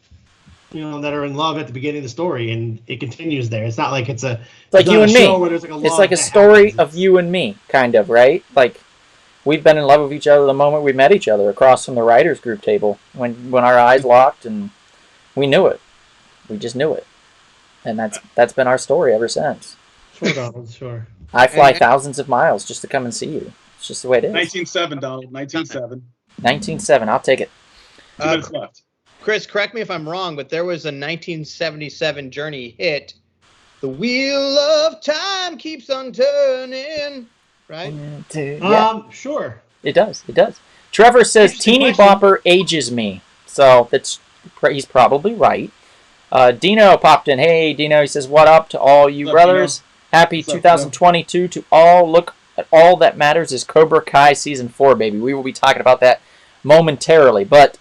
that are in love at the beginning of the story, and it continues there. It's not like it's like not you a and show me. where there's like a It's love like a that story happens. of you and me, kind of, right? Like, we've been in love with each other the moment we met each other across from the writers group table when our eyes locked, and we knew it. We just knew it. And that's been our story ever since. Sure, Donald, sure. I fly And- thousands of miles just to come and see you. It's just the way it is. 1907, Donald. 1907. 1907, I'll take it. 2 minutes left. Chris, correct me if I'm wrong, but there was a 1977 Journey hit. The wheel of time keeps on turning, right? Yeah, Sure. it does. It does. Trevor says Interesting Teeny question. Bopper ages me. So he's probably right. Dino popped in. Hey, Dino, he says, what up to all you What's up, brothers? Happy What's up, 2022 to all. Look at all that matters is Cobra Kai Season 4, baby. We will be talking about that momentarily, but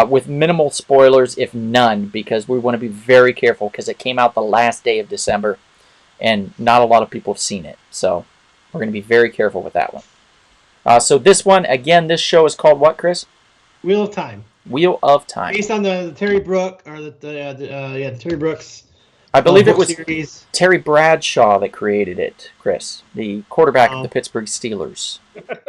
with minimal spoilers, if none, because we want to be very careful because it came out the last day of December, and not a lot of people have seen it. So we're going to be very careful with that one. So this one, again, this show is called what, Chris? Wheel of Time, Wheel of Time. based on the Terry Brook or the Terry Brooks. I believe it book was series. Terry Bradshaw that created it, Chris, the quarterback of Oh. the Pittsburgh Steelers.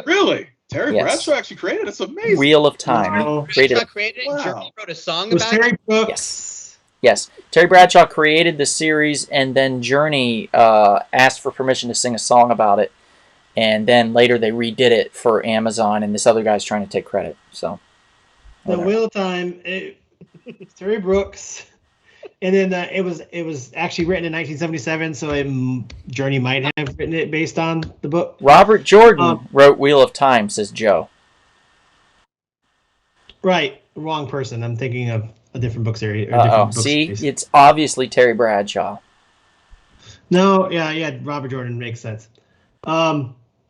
Really? Terry Yes. Bradshaw actually created it? It's amazing. Wheel of Time. No. Created Bradshaw created it, and Wow. Journey wrote a song It was about Terry it. Brooks. Yes, Terry Bradshaw created the series, and then Journey asked for permission to sing a song about it, and then later they redid it for Amazon, and this other guy's trying to take credit. So, The whatever. Wheel of Time. It's Terry Brooks. And then it was actually written in 1977, so Journey might have written it based on the book. Robert Jordan wrote Wheel of Time, says Joe. Right, wrong person. I'm thinking of a different book series. Or Uh-oh. different book See, series. it's obviously Terry Bradshaw. No, yeah, Robert Jordan makes sense.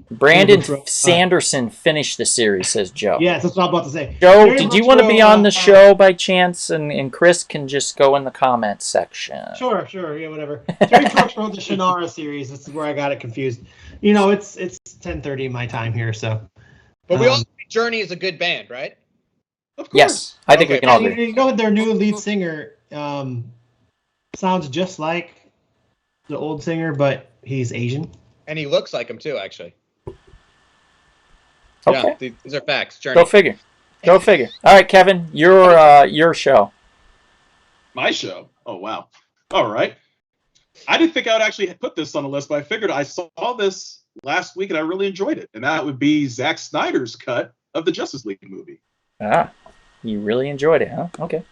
Brandon Terry Bradshaw. Sanderson finished the series, says Joe. Yes, that's what I'm about to say. Joe, Terry did you Brooks want to be wrote, on the show by chance? And Chris can just go in the comments section. Sure, yeah, whatever. Terry Brooks wrote the Shannara series. This is where I got it confused. It's 10:30 my time here, so. But we all Um, think Journey is a good band, right? Of course. Yes, I think we Okay. can all agree. Their new lead singer sounds just like the old singer, but he's Asian. And he looks like him too, actually. Okay, Yeah, these are facts. Journey. go figure. Go figure. All right, Kevin, your show. My show. Oh, wow. All right. I didn't think I would actually put this on the list, but I figured I saw this last week and I really enjoyed it. And that would be Zack Snyder's cut of the Justice League movie. Ah, you really enjoyed it, huh? Okay.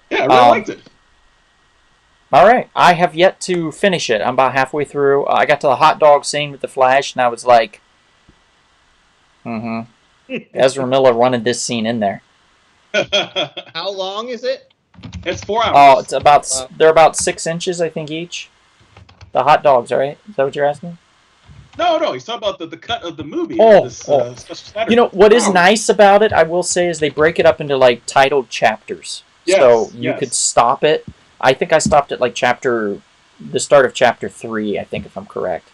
Yeah, I really liked it. All right. I have yet to finish it. I'm about halfway through. I got to the hot dog scene with the Flash, and I was like, Ezra Miller wanted this scene in there. How long is it? It's 4 hours. Oh, it's about they're about 6 inches, I think, each. The hot dogs, right? Is that what you're asking? No, he's talking about the cut of the movie. Oh, Special Snyder. You know what is Wow. nice about it? I will say is they break it up into like titled chapters, Yes, so you yes. could stop it. I think I stopped at like the start of chapter 3. I think if I'm correct.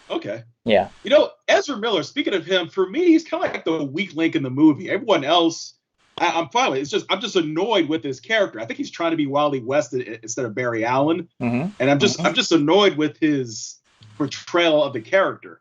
Okay. Yeah. You know, Ezra Miller, speaking of him, for me, he's kind of like the weak link in the movie. Everyone else, I'm fine with it. I'm just annoyed with his character. I think he's trying to be Wally West instead of Barry Allen. Mm-hmm. And I'm just annoyed with his portrayal of the character.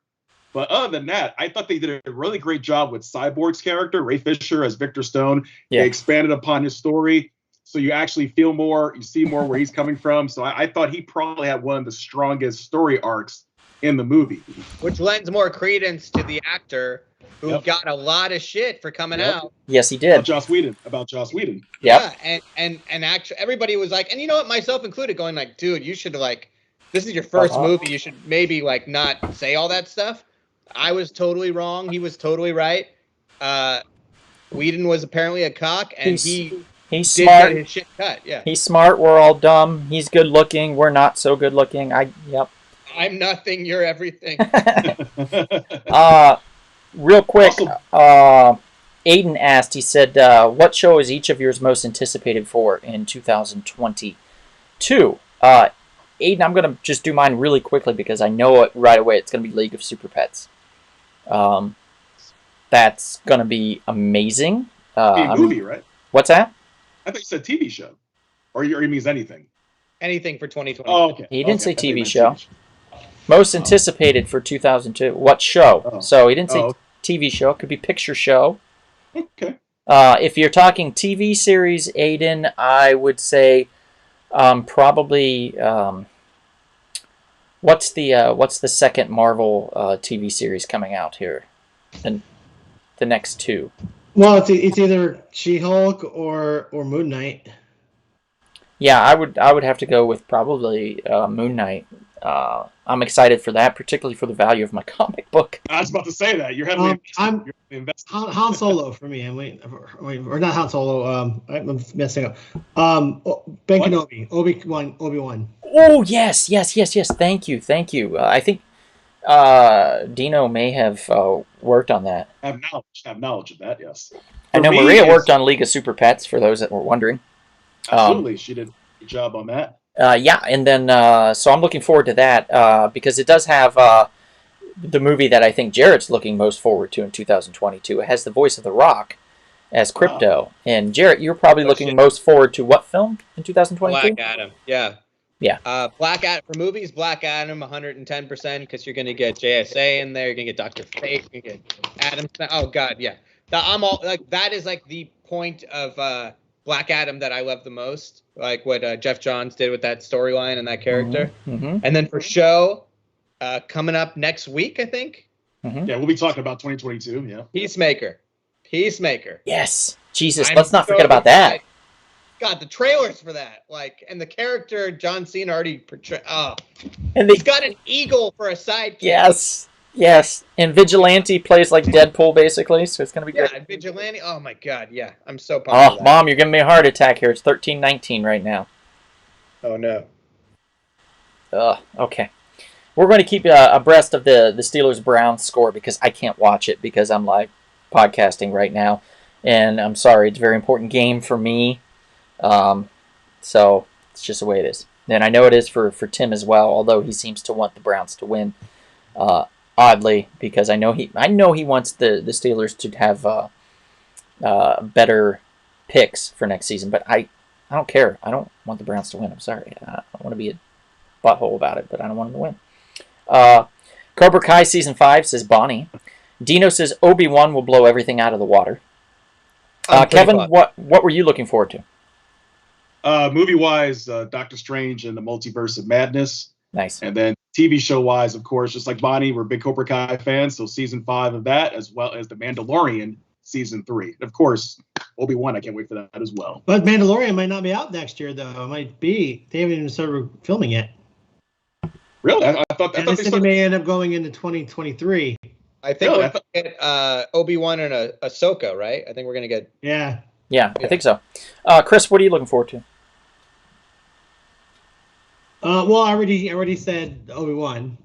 But other than that, I thought they did a really great job with Cyborg's character, Ray Fisher as Victor Stone. Yeah. They expanded upon his story, so you actually feel more, you see more where he's coming from. So I thought he probably had one of the strongest story arcs in the movie. Which lends more credence to the actor who Yep. got a lot of shit for coming Yep. out. Yes, he About did. Joss Whedon. Yep. Yeah, and actually everybody was like, and you know what, myself included, going like, dude, you should like, this is your 1st movie, you should maybe like not say all that stuff. I was totally wrong. He was totally right. Whedon was apparently a cock, and He's he He's did smart. get his shit cut. Yeah, He's smart. We're all dumb. He's good looking. We're not so good looking. Yep. I'm nothing. You're everything. Real quick, Also- Aiden asked, he said, what show is each of yours most anticipated for in 2022? Aiden, I'm going to just do mine really quickly because I know it right away. It's going to be League of Super Pets. That's going to be amazing. A movie, right? What's that? I thought you said TV show. Or he means anything. Anything for 2020. Oh, okay. He didn't Okay, say I thought you TV meant show. Most anticipated for 2002. What show? Oh. So he didn't say Oh. TV show. It could be picture show. Okay. If you're talking TV series, Aiden, I would say probably what's the second Marvel TV series coming out here? The next two. Well, it's either She-Hulk or Moon Knight. Yeah, I would have to go with probably Moon Knight. I'm excited for that, particularly for the value of my comic book. I was about to say that. You're heavily I'm invested. Han Solo for me. Or not Han Solo. I'm messing up. Ben Kenobi, Obi-Wan. Oh yes. Thank you. I think Dino may have worked on that. Have knowledge of that, yes. I know For me, Maria it's- worked on League of Super Pets, for those that were wondering. Absolutely. She did a good job on that. Yeah, and then so I'm looking forward to that because it does have the movie that I think Jarrett's looking most forward to in 2022. It has the voice of The Rock as Crypto. And Jarrett, you're probably looking most forward to what film in 2022? Black Adam. Yeah. Yeah. Black Adam for movies. Black Adam, 110% because you're gonna get JSA in there. You're gonna get Dr. Fate. You're gonna get Adam. Oh God, yeah. I'm all like that is like the point of Black Adam that I love the most. Like what Jeff Johns did with that storyline and that character. Mm-hmm. And then for show, coming up next week, I think. Mm-hmm. Yeah, we'll be talking about 2022. Yeah. Peacemaker. Yes. Jesus, I'm let's not so forget about that. excited. God, the trailers for that, like, and the character John Cena already portrayed. Oh, And he's got an eagle for a sidekick. Yes. And Vigilante plays like Deadpool, basically, so it's going to be Yeah, great. Vigilante. Oh my God, yeah, I'm so pumped. Oh, for that. Mom, you're giving me a heart attack here. It's 13-19 right now. Oh no. Okay. We're going to keep abreast of the Steelers-Browns score because I can't watch it because I'm live podcasting right now. And I'm sorry, it's a very important game for me. So it's just the way it is. And I know it is for Tim as well, although he seems to want the Browns to win. Oddly, because I know he wants the Steelers to have better picks for next season, but I don't care. I don't want the Browns to win. I'm sorry. I don't want to be a butthole about it, but I don't want them to win. Cobra Kai Season 5 says Bonnie. Dino says Obi-Wan will blow everything out of the water. Kevin, what were you looking forward to? Movie-wise, Doctor Strange and the Multiverse of Madness. Nice. And then TV show-wise, of course, just like Bonnie, we're big Cobra Kai fans, so Season 5 of that, as well as The Mandalorian Season 3. And of course, Obi-Wan, I can't wait for that as well. But Mandalorian might not be out next year, though. It might be. They haven't even started filming yet. Really? I thought And they they said it started. may end up going into 2023. I think Really? we're gonna get Obi-Wan and Ahsoka, right? I think we're gonna get. Yeah. Yeah, I think so. Chris, what are you looking forward to? Well, I already said Obi-Wan.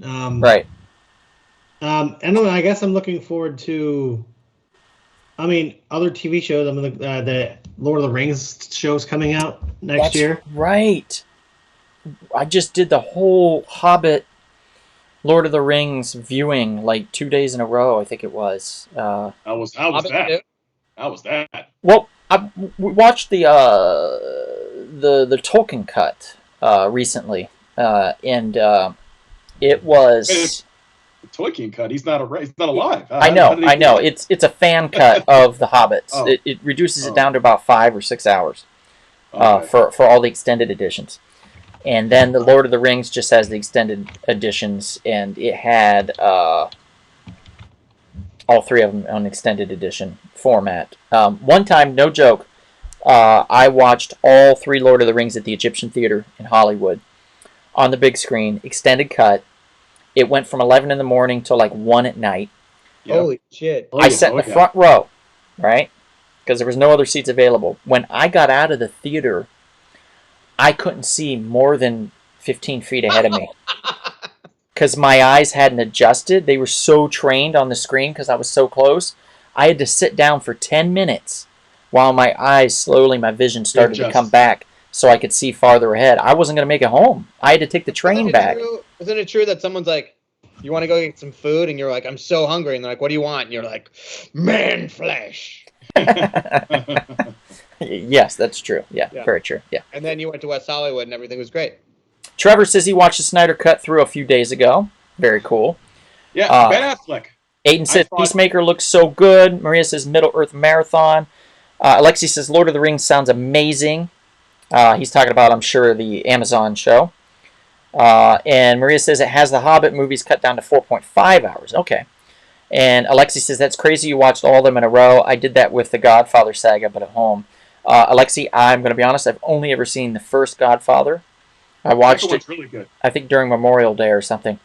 Right. I guess I'm looking forward to. I mean, other TV shows. I'm the Lord of the Rings shows coming out next year. Right. I just did the whole Hobbit, Lord of the Rings viewing like 2 days in a row. I think it was. How was Hobbit that? too. How was that? Well, we watched the Tolkien cut recently, and it was. The Tolkien cut. He's not alive. I know. It's a fan cut of the Hobbits. Oh. It reduces it Oh. down to about 5 or 6 hours Okay. for all the extended editions, and then the Lord of the Rings just has the extended editions, and it had all three of them on extended edition format. One time, no joke, I watched all 3 Lord of the Rings at the Egyptian Theater in Hollywood on the big screen, extended cut. It went from 11 in the morning till like 1 at night. Yeah. Holy shit! Oh, I yeah, sat in oh, the yeah. front row, right? because there was no other seats available. When I got out of the theater, I couldn't see more than 15 feet ahead of me because my eyes hadn't adjusted. They were so trained on the screen because I was so close. I had to sit down for 10 minutes while my eyes slowly, my vision started to come back so I could see farther ahead. I wasn't going to make it home. I had to take the train back. Isn't it true that someone's like, you want to go get some food? And you're like, I'm so hungry. And they're like, what do you want? And you're like, man flesh. Yes, that's true. Yeah, very true. Yeah. And then you went to West Hollywood and everything was great. Trevor says he watched the Snyder Cut through a few days ago. Very cool. Yeah, Ben Affleck. Aiden says Peacemaker looks so good. Maria says Middle Earth Marathon. Alexi says Lord of the Rings sounds amazing. He's talking about, I'm sure, the Amazon show. And Maria says it has the Hobbit movies cut down to 4.5 hours. Okay. And Alexi says that's crazy. You watched all of them in a row. I did that with the Godfather saga, but at home. Alexi, I'm going to be honest. I've only ever seen the first Godfather. I watched it. Really good. I think during Memorial Day or something.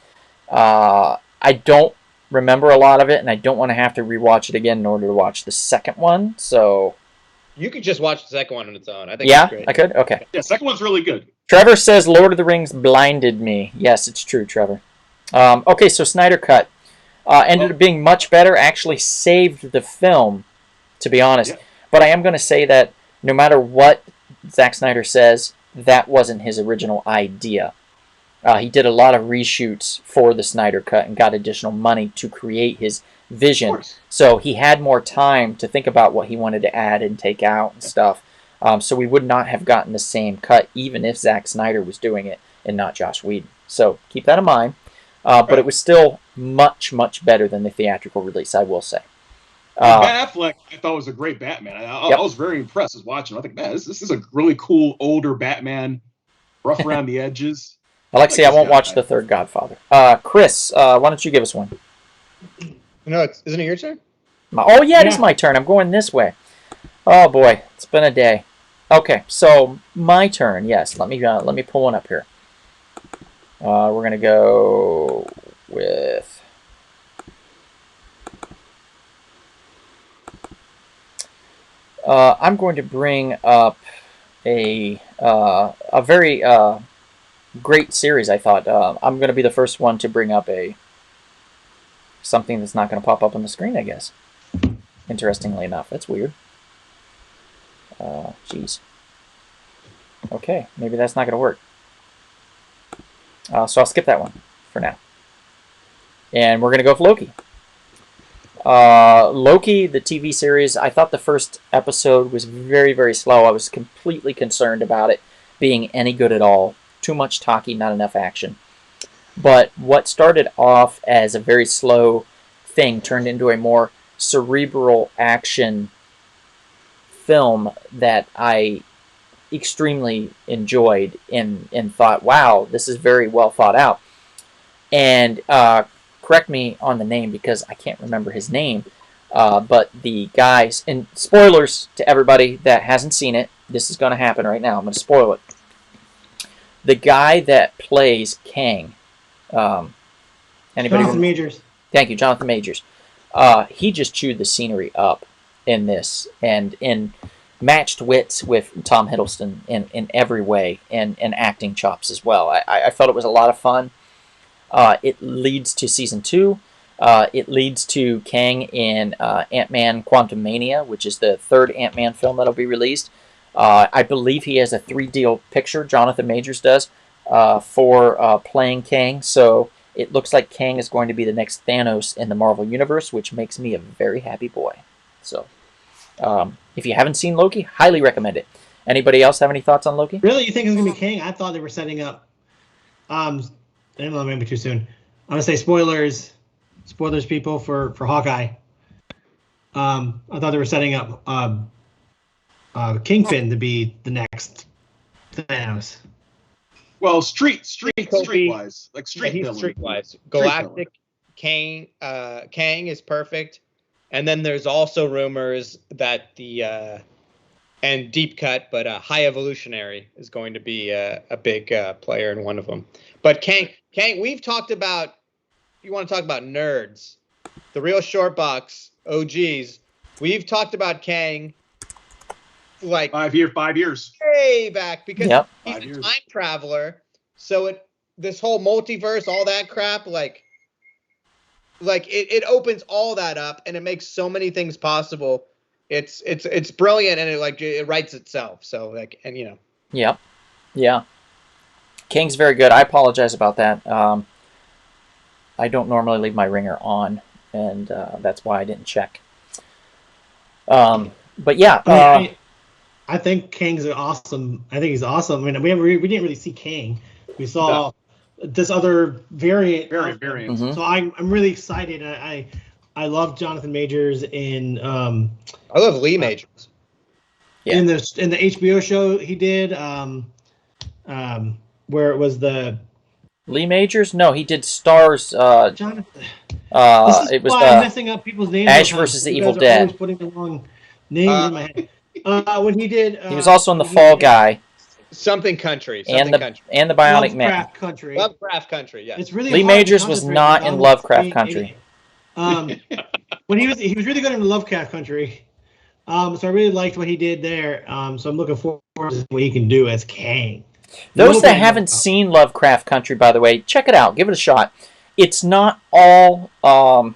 I don't remember a lot of it, and I don't want to have to rewatch it again in order to watch the second one. So you could just watch the second one on its own. I think. Yeah, it's great. I could. Okay. Yeah, second one's really good. Trevor says Lord of the Rings blinded me. Yes, it's true, Trevor. Okay, so Snyder Cut ended up being much better. Actually saved the film, to be honest. Yeah. But I am going to say that no matter what Zack Snyder says, that wasn't his original idea. He did a lot of reshoots for the Snyder Cut and got additional money to create his vision. So he had more time to think about what he wanted to add and take out and stuff. So we would not have gotten the same cut even if Zack Snyder was doing it and not Joss Whedon. So keep that in mind. But it was still much, much better than the theatrical release, I will say. Ben Affleck, I thought was a great Batman. I was very impressed as watching. I think, man, this is a really cool older Batman, rough around the edges. Alexi, I won't watch the third Godfather. Chris, why don't you give us one? No, isn't it your turn? Oh yeah, it is my turn. I'm going this way. Oh boy, it's been a day. Okay, so my turn. Yes, let me pull one up here. We're gonna go with. I'm going to bring up a very great series. I thought I'm going to be the first one to bring up something that's not going to pop up on the screen, I guess. Interestingly enough, that's weird. Jeez. Okay, maybe that's not going to work. So I'll skip that one for now. And we're going to go with Loki. Loki, the TV series, I thought the first episode was very, very slow. I was completely concerned about it being any good at all. Too much talking, not enough action. But what started off as a very slow thing turned into a more cerebral action film that I extremely enjoyed and thought, wow, this is very well thought out. And correct me on the name because I can't remember his name, but the guys, and spoilers to everybody that hasn't seen it, this is going to happen right now. I'm going to spoil it. The guy that plays Kang, anybody? Jonathan Majors. Thank you, Jonathan Majors. He just chewed the scenery up in this, and matched wits with Tom Hiddleston in every way, and acting chops as well. I felt it was a lot of fun. It leads to season 2. It leads to Kang in Ant-Man Quantumania, which is the third Ant-Man film that'll be released. I believe he has a 3D picture, Jonathan Majors does, for playing Kang. So it looks like Kang is going to be the next Thanos in the Marvel Universe, which makes me a very happy boy. So if you haven't seen Loki, highly recommend it. Anybody else have any thoughts on Loki? Really? You think it's going to be Kang? I thought they were setting up... I don't know, maybe too soon. I'm going to say spoilers, people, for Hawkeye. I thought they were setting up Kingpin to be the next Thanos. Well, streetwise, like he's streetwise. Galactic Kang is perfect, and then there's also rumors that and deep cut, but High Evolutionary is going to be a big player in one of them. But Kang, we've talked about. You want to talk about nerds, the real short box OGs. We've talked about Kang like 5 years. way back because Yep. he's 5 a years. time traveler. So this whole multiverse, all that crap, like it opens all that up and it makes so many things possible. It's brilliant and it writes itself. So like, and you know. Yep. Yeah. King's very good. I apologize about that. I don't normally leave my ringer on, and that's why I didn't check. But yeah. I think Kang's awesome. I think he's awesome. I mean, we didn't really see Kang. We saw this other variant. Variants. Mhm. So I'm really excited. I love Jonathan Majors in I love Lee Majors. Yeah. in the HBO show he did where it was the Lee Majors? No, he did Stars. Jonathan. This is It was why I'm the messing up people's names. Ash all the time. versus the You Evil guys are Dead. always putting the wrong names in my head. When he did, he was also in the when he Fall did Guy Something Country. and Something Country. the Bionic Man. Lovecraft Country. Lovecraft Country. Yeah. It's really Lee hard to Majors was concentrate not with in all Lovecraft being Country. idiot. When he was really good in Lovecraft Country. So I really liked what he did there. So I'm looking forward to what he can do as Kang. Those that Nobody haven't knows. seen Lovecraft Country, by the way, check it out. Give it a shot. It's not all Cthulhuian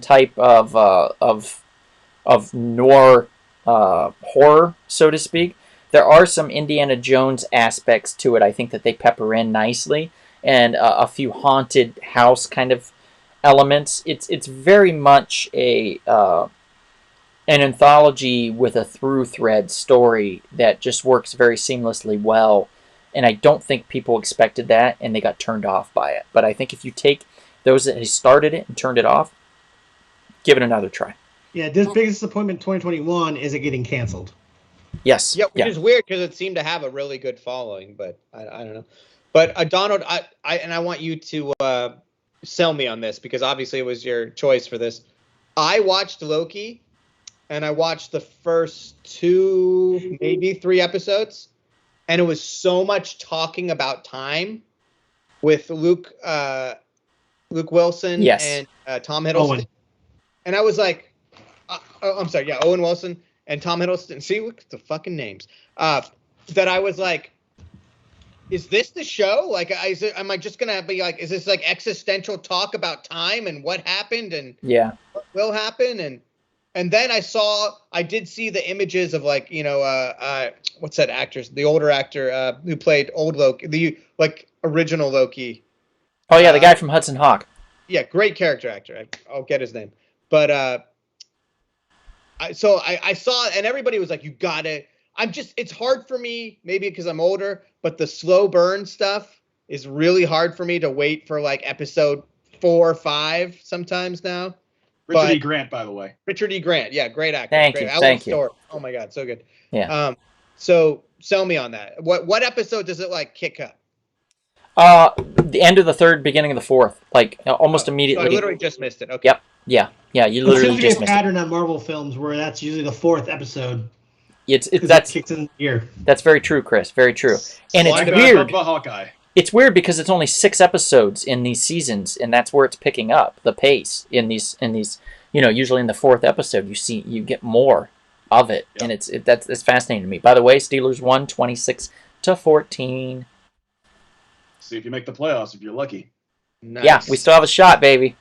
type of noir horror, so to speak. There are some Indiana Jones aspects to it. I think that they pepper in nicely, and a few haunted house kind of elements. It's very much an anthology with a through thread story that just works very seamlessly well. And I don't think people expected that and they got turned off by it. But I think if you take those that have started it and turned it off, give it another try. Yeah, this biggest disappointment in 2021 is it getting canceled. Yes. Yeah, which is weird because it seemed to have a really good following, but I don't know. But Donald, I want you to sell me on this because obviously it was your choice for this. I watched Loki, and I watched the first 2, maybe 3 episodes, and it was so much talking about time with Luke Wilson Yes. and Tom Hiddleston, Owen. and I was like, I'm sorry, yeah, Owen Wilson and Tom Hiddleston. See, look at the fucking names. That I was like, is this the show? Like, am I just gonna be like, is this like existential talk about time and what happened and Yeah. what will happen? And then I did see the images of like, you know, what's that actor? The older actor who played old Loki, the like original Loki. Oh yeah, the guy from Hudson Hawk. Yeah, great character actor. I'll get his name. But I saw it, and everybody was like, you gotta. It's hard for me, maybe because I'm older, but the slow burn stuff is really hard for me to wait for like episode 4 or 5 sometimes now. Richard E. But- Grant, by the way. Richard E. Grant, yeah, great actor. Thank great. you, Alan thank you. Storr. Oh my God, so good. Yeah. So sell me on that. What episode does it like kick up? The end of the 3rd, beginning of the 4th, like almost So I immediately. literally just missed it. Okay. Yep. Yeah, you It seems literally to be just a missed it. pattern on Marvel films where that's usually the 4th episode. It's Because that's it kicks in the year. that's very true, Chris. Very true. And it's Like weird. Hawkeye. It's weird because it's only 6 episodes in these seasons, and that's where it's picking up the pace in these. You know, usually in the 4th episode, you get more of it, Yep. and it's fascinating to me. By the way, Steelers won 26-14. See if you make the playoffs if you're lucky. Nice. Yeah, we still have a shot, baby.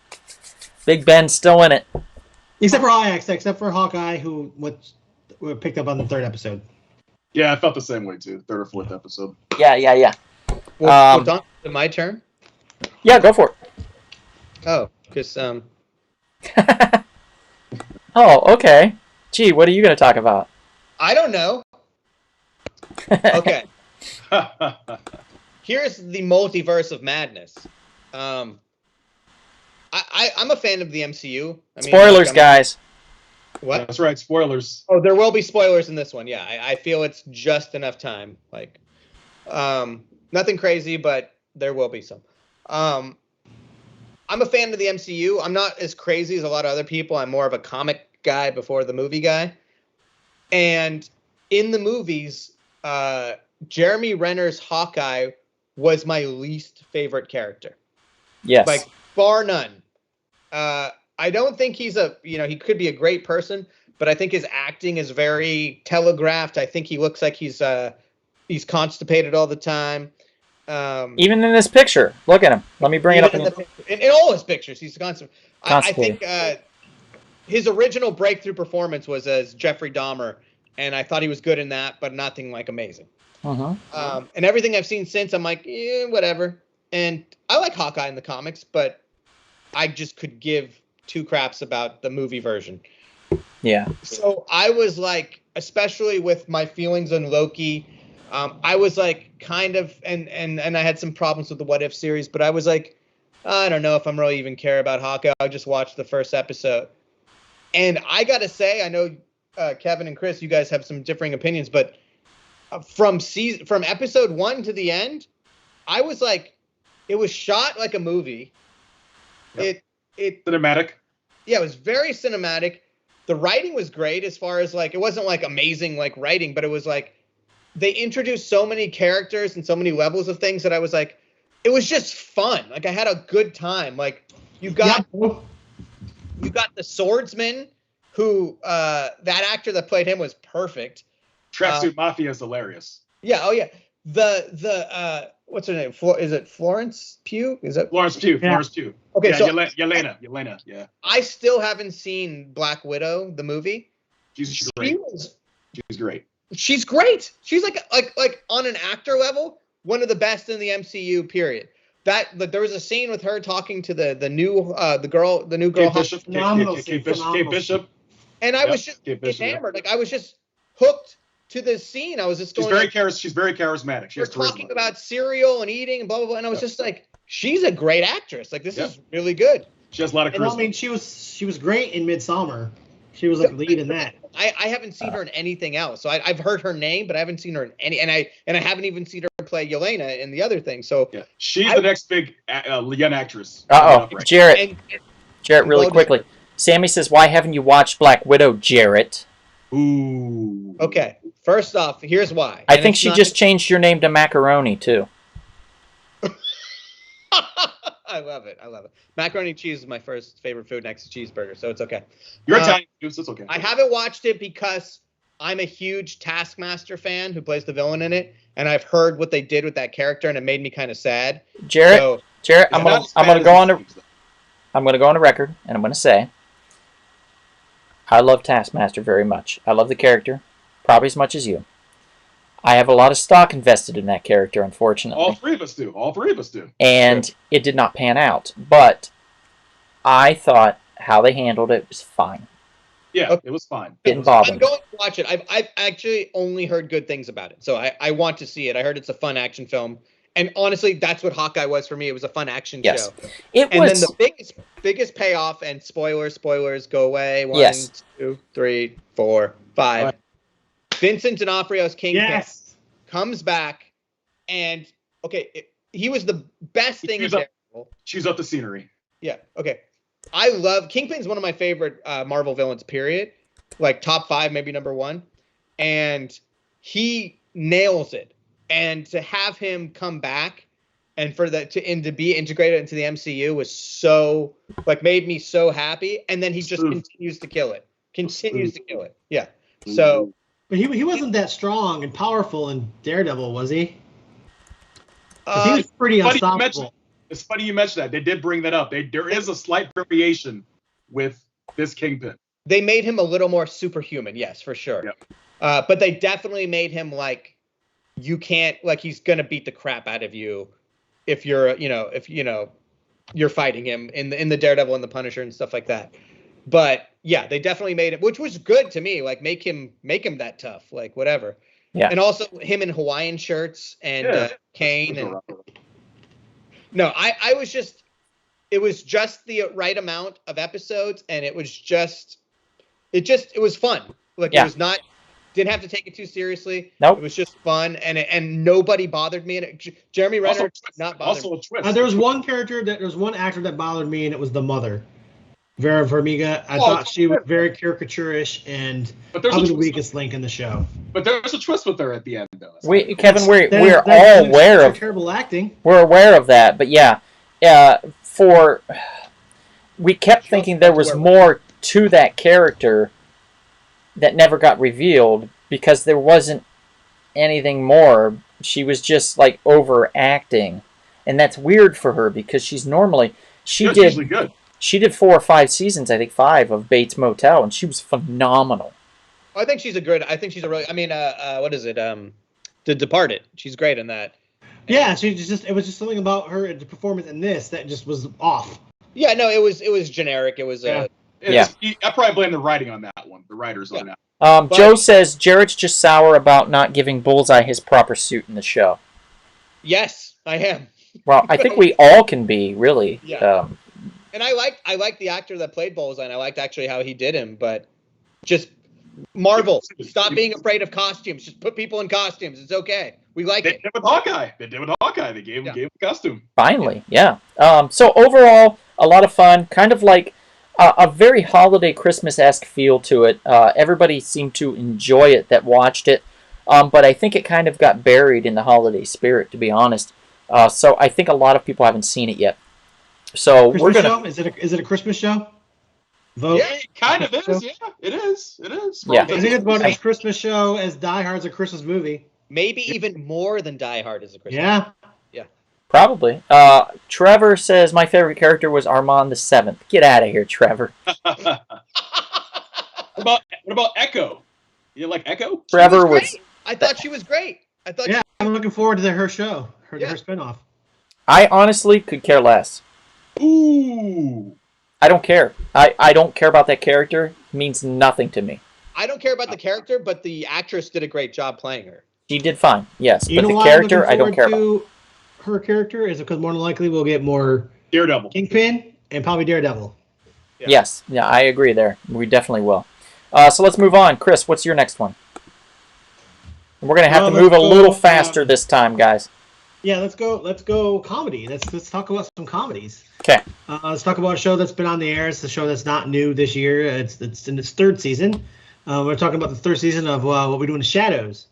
Big Ben's still in it. Except for Ajax, except for Hawkeye, who were picked up on the 3rd episode. Yeah, I felt the same way too. 3rd or 4th episode. Yeah. Well, Don, is it my turn? Yeah, go for Oh, because it. Oh, okay. Gee, what are you going to talk about? I don't know. Okay. Here's the multiverse of madness. I'm a fan of the MCU. I mean, Spoilers, like, guys. What? That's right. Spoilers. Oh, there will be spoilers in this one. Yeah, I feel it's just enough time. Like, nothing crazy, but there will be some. I'm a fan of the MCU. I'm not as crazy as a lot of other people. I'm more of a comic guy before the movie guy. And in the movies, Jeremy Renner's Hawkeye was my least favorite character. Yes. Like, bar none. I don't think he could be a great person, but I think his acting is very telegraphed. I think he looks like he's constipated all the time. Even in this picture, look at him. Let me bring it up. In all his pictures, he's constant. I Constipated. think his original breakthrough performance was as Jeffrey Dahmer, and I thought he was good in that, but nothing like amazing. Mm-hmm. And everything I've seen since, I'm like, whatever. And I like Hawkeye in the comics, but I just could give two craps about the movie version. Yeah. So I was like, especially with my feelings on Loki, I was like kind of, and I had some problems with the What If series, but I was like, I don't know if I'm really even care about Hawkeye. I'll just watch the first episode. And I got to say, I know Kevin and Chris, you guys have some differing opinions, but from episode 1 to the end, I was like, it was shot like a movie. Yep. It Cinematic. Yeah, it was very cinematic. The writing was great as far as like, it wasn't like amazing like writing, but it was like they introduced so many characters and so many levels of things that I was like, it was just fun. Like I had a good time. Like you got the swordsman who that actor that played him was perfect. Tracksuit Mafia is hilarious. Yeah, oh yeah. The what's her name? Is it Florence Pugh? Is it Florence Pugh. Yeah. Florence Pugh. Okay, Yeah, so Yelena. Yeah. I still haven't seen Black Widow, the movie. She's great. She's great. She's great. She's like on an actor level, one of the best in the MCU. Period. That there was a scene with her talking to the new girl. Kate Bishop. Phenomenal Kate scene, Bishop. And I was just Kate Bishop, enamored. Like I was just hooked to this scene. I was just She's going. very charismatic. She We're has charisma. talking about cereal and eating and blah blah blah, and I was just like, she's a great actress. Like this is really good. She has a lot of And charisma. I mean, she was great in Midsummer. She was like lead in that. I haven't seen her in anything else. So I've heard her name, but I haven't seen her in any. And I haven't even seen her play Yelena in the other thing. So Yeah, she's the next big young actress. Jarrett. Jarrett, really Well, quickly. Sammy says, "Why haven't you watched Black Widow, Jarrett?" Ooh. Okay. First off, here's why. I And think it's she not- just changed your name to Macaroni too. I love it. Macaroni and cheese is my first favorite food next to cheeseburger, so it's okay. You're Italian, so it's okay. I haven't watched it because I'm a huge Taskmaster fan who plays the villain in it, and I've heard what they did with that character, and it made me kind of sad. Jarrett, So Jarrett, It's I'm not as gonna bad as go it on the seems, though. I'm gonna go on the record, and I'm gonna say, I love Taskmaster very much. I love the character, probably as much as you. I have a lot of stock invested in that character, unfortunately. All three of us do. And it did not pan out. But I thought how they handled it was fine. Yeah, Okay. it was fine. Didn't bother I'm me. going to watch it. I've actually only heard good things about it, so I want to see it. I heard it's a fun action film, and honestly, that's what Hawkeye was for me. It was a fun action Yes. show. It And was. then the biggest payoff, and spoilers, go away. 1, Yes. 2, 3, 4, 5. All right. Vincent D'Onofrio's Kingpin Yes. comes back, and he was the best thing in Choose up- Daredevil. Choose up the scenery. Yeah, okay. I love Kingpin's one of my favorite Marvel villains, period. Like top 5, maybe number 1. And he nails it. And to have him come back and for that to be integrated into the MCU was so made me so happy. And then he just Smooth. continues to kill it. Yeah. So But he wasn't that strong and powerful in Daredevil, was he? 'Cause he was pretty Funny you unstoppable. mentioned- It's funny you mentioned that. They did bring that up. There is a slight variation with this Kingpin. they made him a little more superhuman, yes, for sure. Yep. But they definitely made him you can't he's gonna beat the crap out of you if you're you're fighting him in the Daredevil and the Punisher and stuff like that. But yeah, they definitely made it, which was good to me. Like make him that tough, whatever. Yeah. And also him in Hawaiian shirts and Kane and no, I was just it was just the right amount of episodes, and it was fun. It was not didn't have to take it too seriously. Nope. It was just fun, and nobody bothered me. And Jeremy Renner did not bother me. Also a twist. There was one actor that bothered me, and it was the mother, Vera Farmiga. I thought she was very caricaturish, and But there's probably a the twist. weakest link in the show. But there's a twist with her at the end, though. Kevin, we're That all includes aware her of terrible acting. we're aware of that. But yeah, we kept thinking there was more to that character that never got revealed because there wasn't anything more. She was just like overacting, and that's weird for her because she's normally That's usually good. she did 4 or 5 seasons, I think 5 of Bates Motel, and she was phenomenal. I think she's a good. I think she's a really. I mean, what is it? The Departed. She's great in that. Yeah, she just it was just something about her the performance in this that just was off. Yeah, no, it was generic. It was. Yeah. I probably blame the writing on that one. The writers on that. But- Joe says Jarrett's just sour about not giving Bullseye his proper suit in the show. Yes, I am. Well, I think we all can be, really. Yeah. And I liked the actor that played Bullseye, and I liked actually how he did him, but just Marvel, stop being afraid of costumes. Just put people in costumes. It's okay. We like They it. did with Hawkeye. They gave him a costume. Finally, yeah. So overall, a lot of fun. Kind of like a very holiday Christmas-esque feel to it. Everybody seemed to enjoy it that watched it. But I think it kind of got buried in the holiday spirit, to be honest. So I think a lot of people haven't seen it yet. So Christmas we're gonna. show? Is it a Christmas show? Vote. Yeah, it kind of is. Yeah, it is. It is. Yeah. I think it's about as Christmas show as Die Hard's a Christmas movie. Maybe even more than Die Hard is a Christmas. Yeah. Probably. Trevor says my favorite character was Armand the Seventh. Get out of here, Trevor. what about Echo? You like Echo? Trevor was. I thought she was great. I thought. Yeah, I'm looking forward to her show, her Yeah. spinoff. I honestly could care less. Ooh. I don't care. I don't care about that character. It means nothing to me. I don't care about the character, but the actress did a great job playing her. She did fine, yes. You But know the why character, I'm I don't looking care about. forward to her character is because more than likely we'll get more Daredevil. Kingpin and probably Daredevil. Yeah. Yes, yeah, I agree there. We definitely will. So let's move on. Chris, what's your next one? We're going to have Well, to move a let's little go, faster this time, guys. Yeah, let's go comedy. Let's talk about some comedies. Okay. Let's talk about a show that's been on the air. It's a show that's not new this year. It's in its 3rd season. We're talking about the 3rd season of What We Do in the Shadows.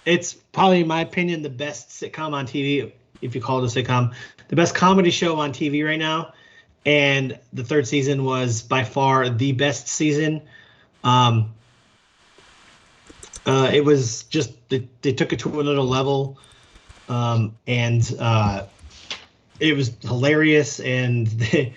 It's probably, in my opinion, the best sitcom on TV, if you call it a sitcom. The best comedy show on TV right now. And the 3rd season was by far the best season. It was just they took it to another level, and it was hilarious, and they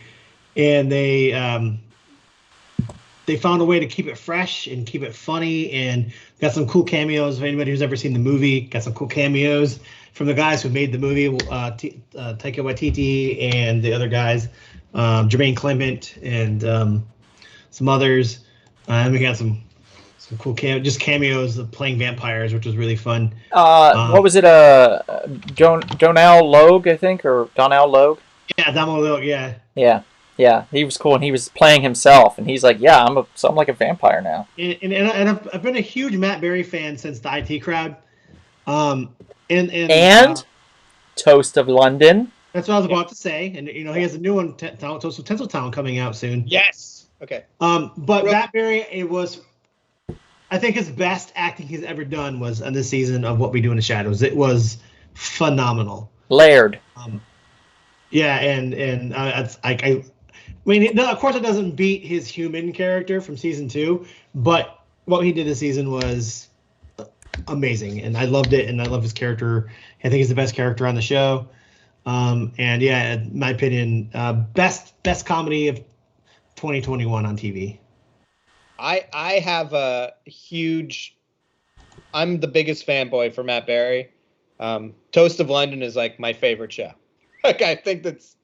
found a way to keep it fresh and keep it funny, and got some cool cameos. If anybody who's ever seen the movie, got some cool cameos from the guys who made the movie, Taika Waititi and the other guys, Jermaine Clement and some others, and we got some cool cameos of playing vampires, which was really fun. What was it? Donnell Logue, I think, or Donnell Logue? Yeah, Damo, yeah. Yeah. He was cool, and he was playing himself, and he's like, "Yeah, I'm like a vampire now." And I've been a huge Matt Berry fan since the IT Crowd. And Toast of London. That's what I was about to say. And he has a new one, Toast of Tinseltown, coming out soon. Yes. Okay. But Matt Berry, I think his best acting he's ever done was on this season of What We Do in the Shadows. It was phenomenal. Laird. Yeah, and I mean, of course, it doesn't beat his human character from season 2, but what he did this season was amazing, and I loved it, and I love his character. I think he's the best character on the show. And yeah, in my opinion, best comedy of 2021 on TV. I have a huge. I'm the biggest fanboy for Matt Berry. Toast of London is like my favorite show. Like, I think that's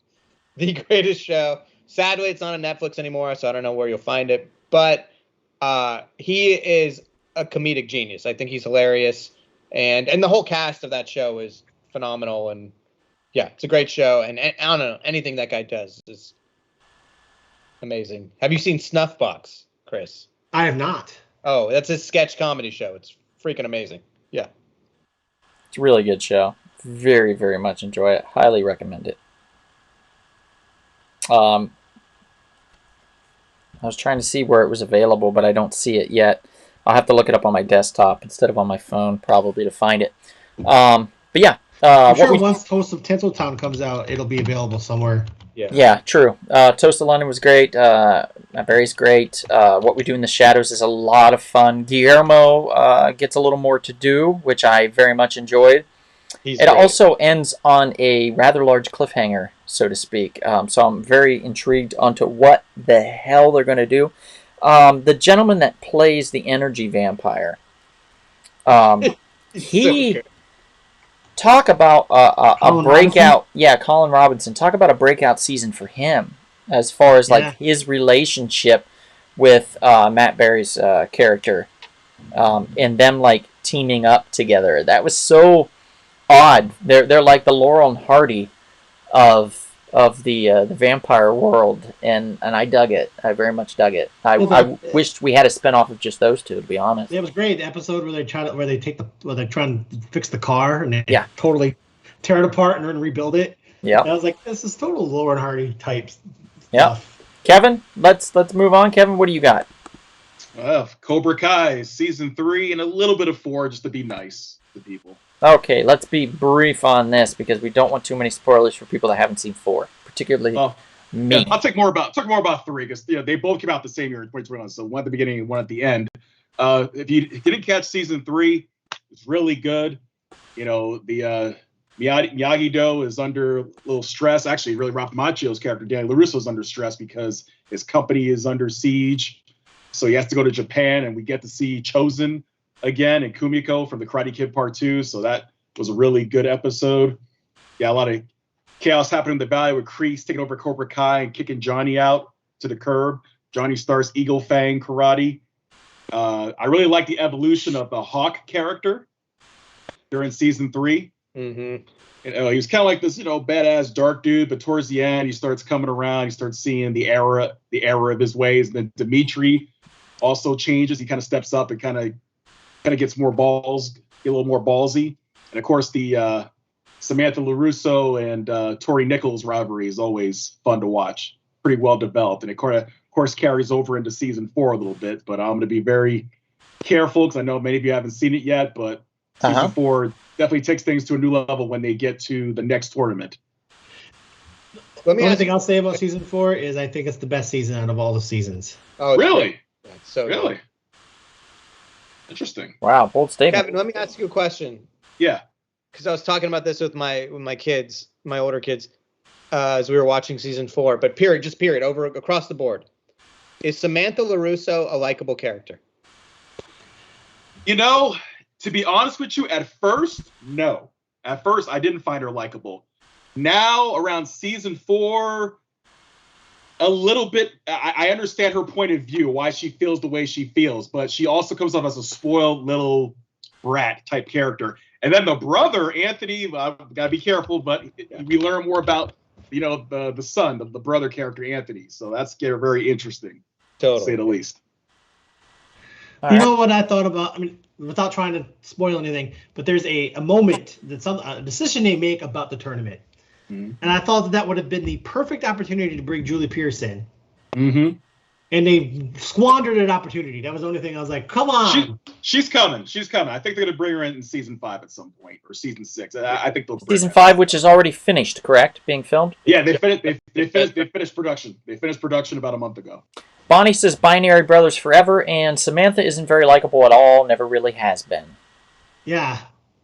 the greatest show. Sadly, it's not on Netflix anymore, so I don't know where you'll find it. But he is a comedic genius. I think he's hilarious, and the whole cast of that show is phenomenal. And yeah, it's a great show. And I don't know, anything that guy does is amazing. Have you seen Snuffbox, Chris? I have not. Oh, that's his sketch comedy show. It's freaking amazing. Yeah. It's a really good show. Very, very much enjoy it. Highly recommend it. I was trying to see where it was available, but I don't see it yet. I'll have to look it up on my desktop instead of on my phone, probably, to find it. But yeah. I'm sure once Toast of Tinseltown comes out, it'll be available somewhere. Yeah, true. Toast of London was great. Barry's great. What We Do in the Shadows is a lot of fun. Guillermo gets a little more to do, which I very much enjoyed. He's It great. also ends on a rather large cliffhanger, so to speak. So I'm very intrigued onto what the hell they're going to do. The gentleman that plays the energy vampire, He's he so good. talk about a Colin breakout. Yeah, Colin Robinson. Talk about a breakout season for him as far as Yeah. like his relationship with Matt Berry's character, and them like teaming up together. That was so odd. They're like the Laurel and Hardy of the vampire world, and I dug it. I very much dug it. I wished we had a spinoff of just those two, to be honest. It was great. The episode where they're trying to fix the car and they Yeah. totally tear it apart and then rebuild it. Yeah. I was like, this is total Lauren Hardy type Yeah. stuff. Kevin, let's move on. Kevin, what do you got? Cobra Kai season 3 and a little bit of 4 just to be nice to people. Okay, let's be brief on this because we don't want too many spoilers for people that haven't seen 4, particularly Well, me. Yeah, I'll talk more about 3 because they both came out the same year in 2021, so one at the beginning and one at the end. If you didn't catch season 3, it's really good. The Miyagi-Do is under a little stress. Actually, really, Ralph Macchio's character, Danny LaRusso, is under stress because his company is under siege. So he has to go to Japan, and we get to see Chosen again and Kumiko from the Karate Kid Part 2. So that was a really good episode. Yeah, a lot of chaos happening in the valley with Kreese taking over Cobra Kai and kicking Johnny out to the curb. Johnny starts Eagle Fang Karate. I really like the evolution of the Hawk character during season 3. Mm-hmm. He was kind of like this, badass dark dude, but towards the end, he starts coming around. He starts seeing the error of his ways. And then Dimitri also changes. He kind of steps up and kind of gets more balls, get a little more ballsy. And of course, the Samantha LaRusso and Tori Nichols rivalry is always fun to watch. Pretty well developed, and it of course carries over into season 4 a little bit. But I'm going to be very careful because I know many of you haven't seen it yet. But season 4 definitely takes things to a new level when they get to the next tournament. Let The me only ask thing I'll say about season 4 is I think it's the best season out of all the seasons. Oh, it's Really? great. Yeah, it's so good. Really? Interesting. Wow, bold statement. Kevin, let me ask you a question. Yeah. Because I was talking about this with my kids, my older kids, as we were watching season 4. But period, across the board, is Samantha LaRusso a likable character? To be honest with you, at first, no. At first, I didn't find her likable. Now, around season 4, a little bit, I understand her point of view, why she feels the way she feels, but she also comes off as a spoiled little brat type character. And then the brother, Anthony, gotta be careful, but we learn more about, the son, the brother character, Anthony. So that's very interesting, to say the least. All You right. know what I thought about? I mean, without trying to spoil anything, but there's a moment that a decision they make about the tournament, Mhm. and I thought that would have been the perfect opportunity to bring Julie Pierce in, Mm-hmm. and they squandered an opportunity. That was the only thing I was like, "Come on!" She's coming. I think they're gonna bring her in season 5 at some point, or season 6. I think they'll bring Season her. 5, which is already finished, correct? Being filmed? Yeah, they finished production. They finished production about a month ago. Bonnie says Binary Brothers forever, and Samantha isn't very likable at all, never really has been. Yeah,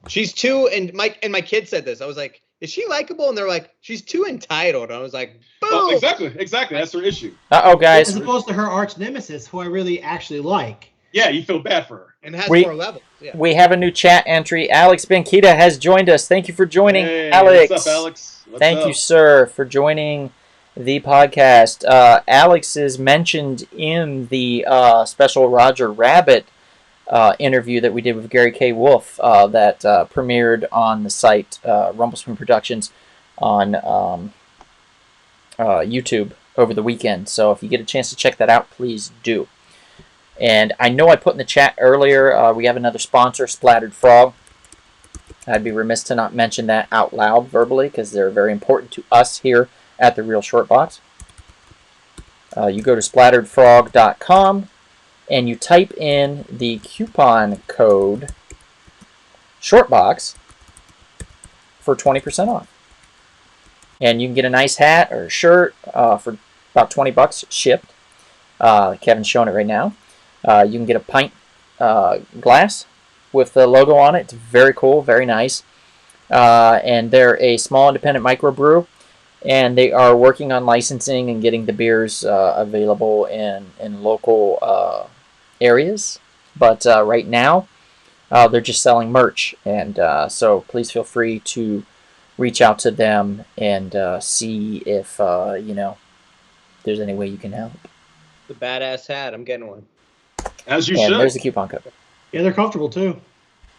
She's too, and my kid said this. I was like, is she likable? And they're like, she's too entitled. And I was like, boom. Well, exactly. That's her issue. Uh-oh, guys. as opposed to her arch nemesis, who I really actually like. Yeah, you feel bad for her. And has We- more levels. Yeah. We have a new chat entry. Alex Benquita has joined us. Thank you for joining, Hey, Alex. what's up, Alex? Thank you, sir, for joining the podcast. Alex is mentioned in the special Roger Rabbit interview that we did with Gary K. Wolf that premiered on the site Rumblespoon Productions on YouTube over the weekend. So if you get a chance to check that out, please do. And I know I put in the chat earlier, we have another sponsor, Splattered Frog. I'd be remiss to not mention that out loud verbally because they're very important to us here at the Real Short Box. You go to splatteredfrog.com and you type in the coupon code SHORTBOX for 20% off. and you can get a nice hat or a shirt for about $20 shipped. Kevin's showing it right now. You can get a pint glass with the logo on it. It's very cool, very nice. And they're a small independent microbrew, and they are working on licensing and getting the beers available in local areas. But right now, they're just selling merch, and so please feel free to reach out to them and see if there's any way you can help. The badass hat. I'm getting one. As you And should. there's the coupon code. Yeah, they're comfortable too.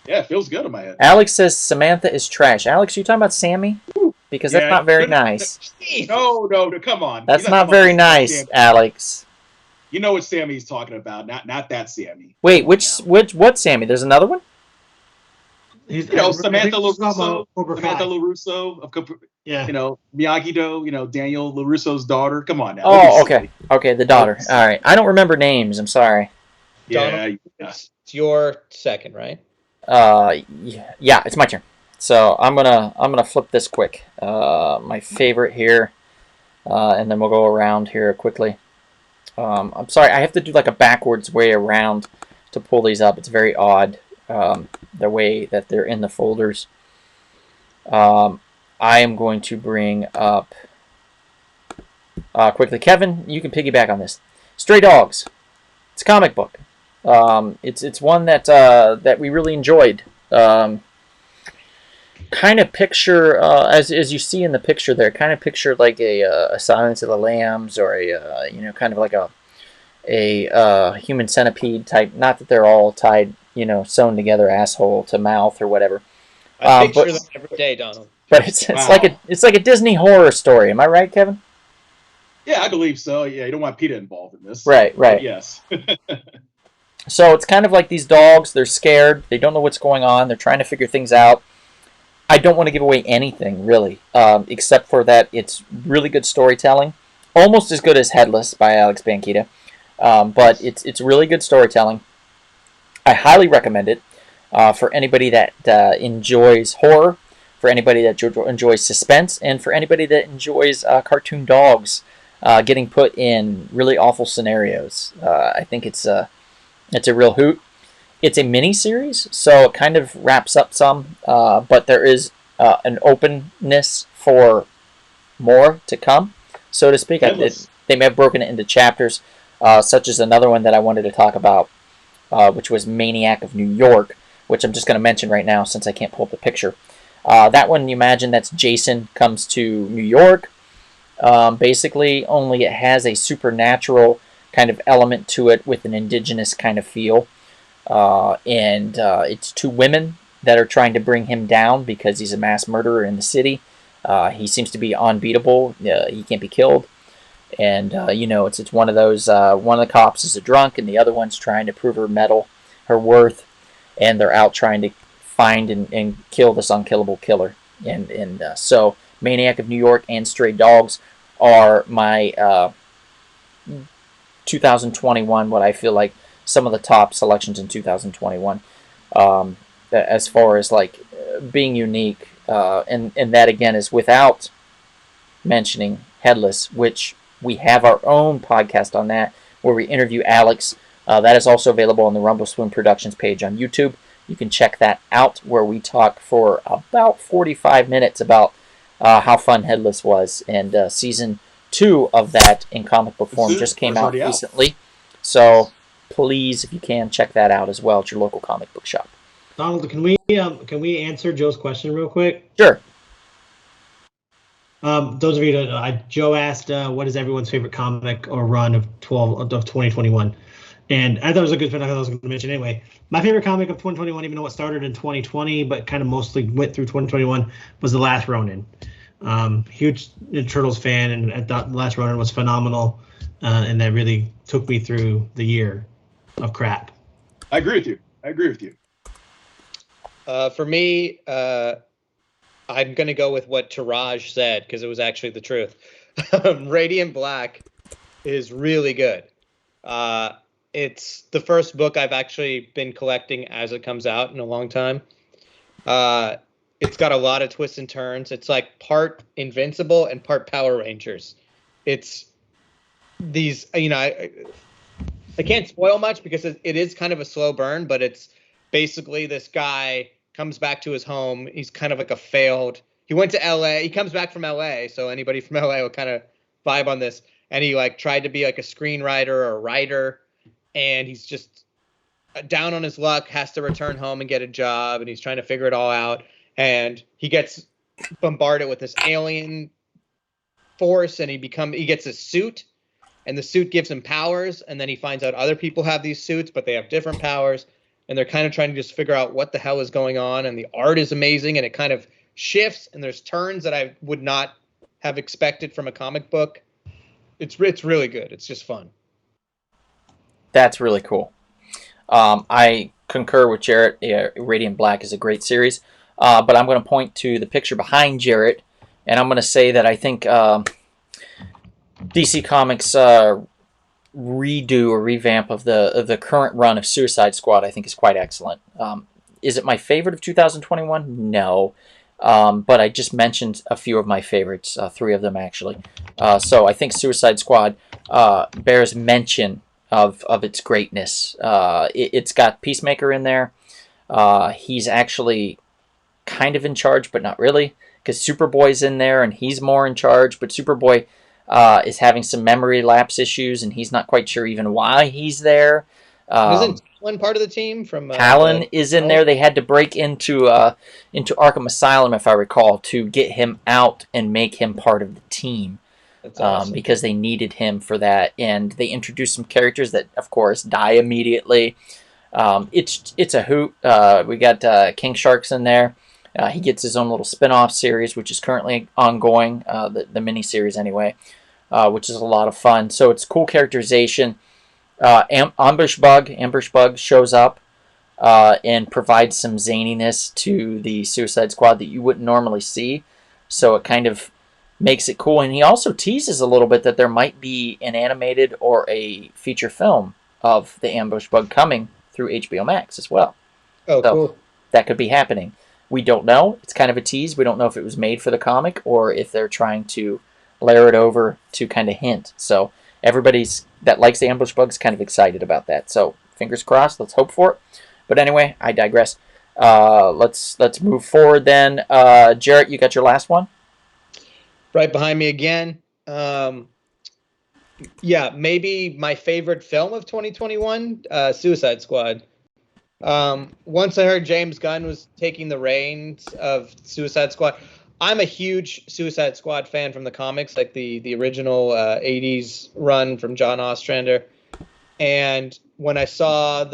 Yeah, it feels good on my head. Alex says Samantha is trash. Alex, you talking about Sammy? Because that's Yeah, not very no, no, nice. No, come on. That's You're not talking very about nice, Sammy. Alex. You know what Sammy's talking about, not that Sammy. Wait, what Sammy? There's another one? He's, You know, I Samantha think he's talking about LaRusso, Cobra Samantha Kai. LaRusso of Yeah. Miyagi-Do, Daniel LaRusso's daughter. Come on now. Oh, okay. Okay, the daughter. All right. I don't remember names. I'm sorry. Yeah, Donald, yeah. It's your second, right? Yeah, it's my turn. So I'm gonna flip this quick. My favorite here, and then we'll go around here quickly. I'm sorry, I have to do like a backwards way around to pull these up. It's very odd, the way that they're in the folders. I am going to bring up quickly. Kevin, you can piggyback on this. Stray Dogs. It's a comic book. It's one that that we really enjoyed. Kind of picture as you see in the picture there. Kind of picture like a Silence of the Lambs or a kind of like a human centipede type. Not that they're all tied, sewn together, asshole to mouth or whatever. I picture them every day, Donald. But it's Wow. like a Disney horror story. Am I right, Kevin? Yeah, I believe so. Yeah, you don't want PETA involved in this. Right. But yes. So it's kind of like these dogs. They're scared. They don't know what's going on. They're trying to figure things out. I don't want to give away anything, really, except for that it's really good storytelling. Almost as good as Headless by Alex Banquita. But it's really good storytelling. I highly recommend it for anybody that enjoys horror, for anybody that enjoys suspense, and for anybody that enjoys cartoon dogs getting put in really awful scenarios. I think it's a real hoot. It's a mini series, so it kind of wraps up some, but there is an openness for more to come, so to speak. They may have broken it into chapters, such as another one that I wanted to talk about, which was Maniac of New York, which I'm just going to mention right now since I can't pull up the picture. That one, you imagine that's Jason comes to New York, basically, only it has a supernatural kind of element to it with an indigenous kind of feel. And it's two women that are trying to bring him down because he's a mass murderer in the city. He seems to be unbeatable. He can't be killed. And, it's one of those, one of the cops is a drunk and the other one's trying to prove her worth. And they're out trying to find and kill this unkillable killer. And so Maniac of New York and Stray Dogs are my 2021, what I feel like some of the top selections in 2021, as far as like being unique, and that again is without mentioning Headless, which we have our own podcast on that where we interview Alex. That is also available on the Rumble Spoon Productions page on YouTube. You can check that out where we talk for about 45 minutes about how fun Headless was, and season 2 of that in comic book form just came out recently. So please, if you can, check that out as well at your local comic book shop. Donald, can we answer Joe's question real quick? Sure. Those of you that Joe asked, what is everyone's favorite comic or run of 2021? And I thought it was a good thing. I thought I was going to mention anyway. My favorite comic of 2021, even though it started in 2020, but kind of mostly went through 2021, was The Last Ronin. Huge Turtles fan, and I thought The Last Ronin was phenomenal, and that really took me through the year of crap. I agree with you. For me, I'm going to go with what Taraj said because it was actually the truth. Radiant Black is really good. It's the first book I've actually been collecting as it comes out in a long time. It's got a lot of twists and turns. It's like part Invincible and part Power Rangers. It's these, I can't spoil much because it is kind of a slow burn, but it's basically this guy comes back to his home. He's kind of like a failed. He went to LA. He comes back from LA, so anybody from LA will kind of vibe on this. And he like tried to be like a screenwriter or a writer, and he's just down on his luck, has to return home and get a job, and he's trying to figure it all out. And he gets bombarded with this alien force, and he gets a suit, and the suit gives him powers, and then he finds out other people have these suits, but they have different powers, and they're kind of trying to just figure out what the hell is going on. And the art is amazing, and it kind of shifts, and there's turns that I would not have expected from a comic book. It's really good. It's just fun. That's really cool. I concur with Jarrett. Yeah, Radiant Black is a great series. But I'm going to point to the picture behind Jarrett, and I'm going to say that I think DC Comics redo or revamp of the current run of Suicide Squad I think is quite excellent. Is it my favorite of 2021? No. But I just mentioned a few of my favorites, 3 of them actually. So I think Suicide Squad bears mention of its greatness. It's got Peacemaker in there. He's actually kind of in charge, but not really, because Superboy's in there and he's more in charge, but Superboy is having some memory lapse issues and he's not quite sure even why he's there. Isn't one part of the team from Talon is in there. They had to break into Arkham Asylum, if I recall, to get him out and make him part of the team. That's awesome. Because they needed him for that, and they introduced some characters that, of course, die immediately. It's a hoot. We got King Shark's in there. He gets his own little spin-off series, which is currently ongoing, the mini-series anyway, which is a lot of fun. So it's cool characterization. Ambush Bug shows up and provides some zaniness to the Suicide Squad that you wouldn't normally see. So it kind of makes it cool. And he also teases a little bit that there might be an animated or a feature film of the Ambush Bug coming through HBO Max as well. Oh, so cool. That could be happening. We don't know. It's kind of a tease. We don't know if it was made for the comic or if they're trying to layer it over to kind of hint. So everybody's that likes the Ambush Bug's kind of excited about that. So fingers crossed. Let's hope for it. But anyway, I digress. Let's move forward then. Jarrett, you got your last one? Right behind me again. Yeah, maybe my favorite film of 2021, Suicide Squad. Once I heard James Gunn was taking the reins of Suicide Squad, I'm a huge Suicide Squad fan from the comics, like the original 80s run from John Ostrander. And when I saw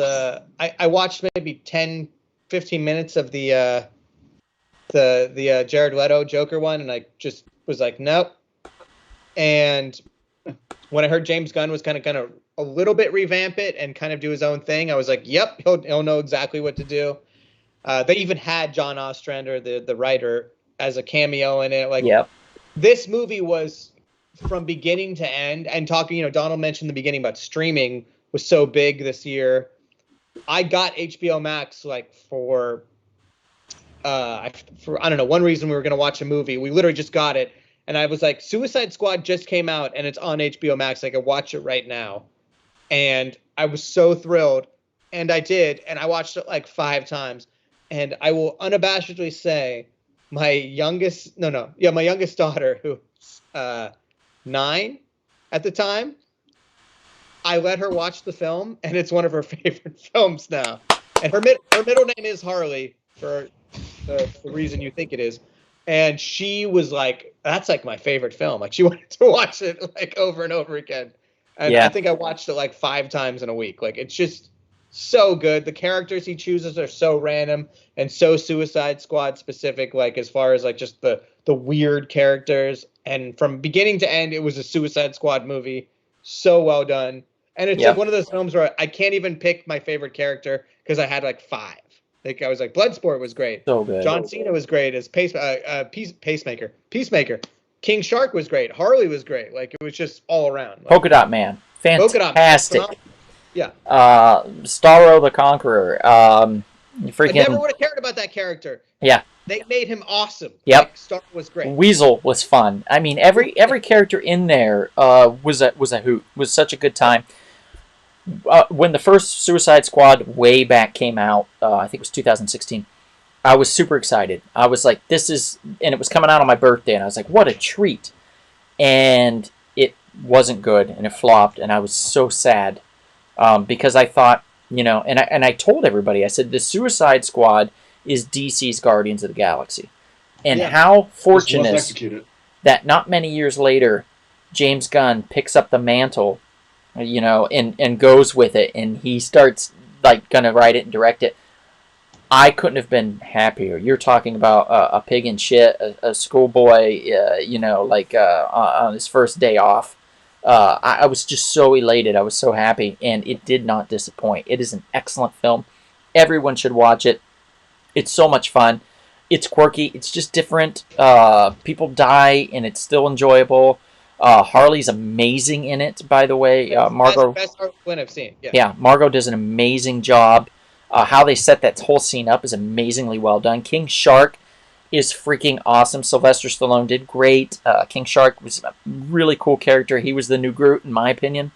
I watched maybe 10, 15 minutes of the Jared Leto Joker one, and I just was like, nope. And when I heard James Gunn was kind of a little bit revamp it and kind of do his own thing, I was like, yep, he'll know exactly what to do. They even had John Ostrander, the writer, as a cameo in it. Like, yep. This movie was from beginning to end. And talking, Donald mentioned the beginning about streaming was so big this year. I got HBO Max like for I don't know, one reason we were going to watch a movie. We literally just got it. And I was like, Suicide Squad just came out and it's on HBO Max. I could watch it right now. And I was so thrilled. And I did. And I watched it like 5 times. And I will unabashedly say my youngest daughter, who's 9 at the time, I let her watch the film. And it's one of her favorite films now. And her middle name is Harley, for the reason you think it is. And she was like, that's like my favorite film. Like, she wanted to watch it like over and over again. And yeah. I think I watched it like 5 times in a week. Like, it's just so good. The characters he chooses are so random and so Suicide Squad specific, like as far as like just the weird characters. And from beginning to end, it was a Suicide Squad movie. So well done. And it's like one of those films where I can't even pick my favorite character because I had like 5. Like, I was like, Bloodsport was great. So good. John Cena was great as Peacemaker. King Shark was great. Harley was great. Like, it was just all around. Like, Polka Dot Man. Fantastic. Yeah. Starro the Conqueror. I never would have cared about that character. Yeah. They made him awesome. Yep. Like, Star was great. Weasel was fun. I mean, every character in there was a hoot. Was such a good time. When the first Suicide Squad way back came out, I think it was 2016. I was super excited. I was like, "This is," and it was coming out on my birthday, and I was like, "What a treat!" And it wasn't good, and it flopped, and I was so sad because I thought, and I told everybody, I said, "The Suicide Squad is DC's Guardians of the Galaxy," and how fortunate that not many years later, James Gunn picks up the mantle, and goes with it, and he starts like gonna write it and direct it. I couldn't have been happier. You're talking about a pig in shit, a schoolboy, on his first day off. I was just so elated. I was so happy, and it did not disappoint. It is an excellent film. Everyone should watch it. It's so much fun. It's quirky. It's just different. People die, and it's still enjoyable. Harley's amazing in it, by the way. Margot. Best Harley Quinn I've seen. Yeah, Margot does an amazing job. How they set that whole scene up is amazingly well done. King Shark is freaking awesome. Sylvester Stallone did great. King Shark was a really cool character. He was the new Groot, in my opinion.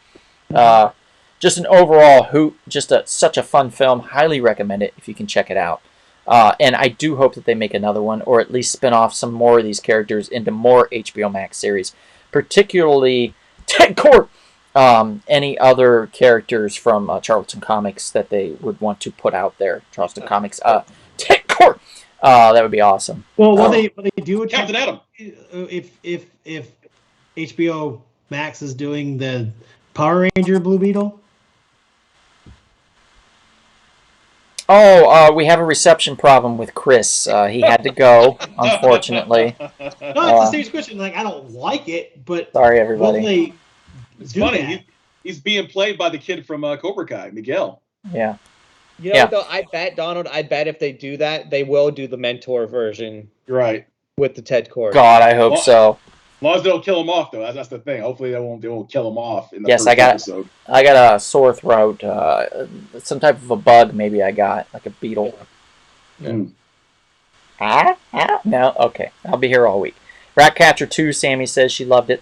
Just an overall hoot. Just such a fun film. Highly recommend it if you can check it out. And I do hope that they make another one, or at least spin off some more of these characters into more HBO Max series. Particularly Ted Kord. Any other characters from Charlton Comics that they would want to put out there? Charlton Comics. Ted Kord. That would be awesome. Well, what they do with Captain Atom. If HBO Max is doing the Power Ranger Blue Beetle. Oh, we have a reception problem with Chris. He had to go, unfortunately. No, it's a serious question. Like, I don't like it, but Sorry, everybody. will they It's do funny. that? He's being played by the kid from Cobra Kai, Miguel. Yeah. What, though? I bet, Donald, if they do that, they will do the mentor version You're right. with the Ted Kord. God, I hope so. As long as they don't kill him off, though, that's the thing. Hopefully, they won't kill him off in the Yes, first episode. I got a sore throat. Some type of a bug, maybe I got, like a beetle. Mm. No? Okay. I'll be here all week. Ratcatcher 2, Sammy says she loved it.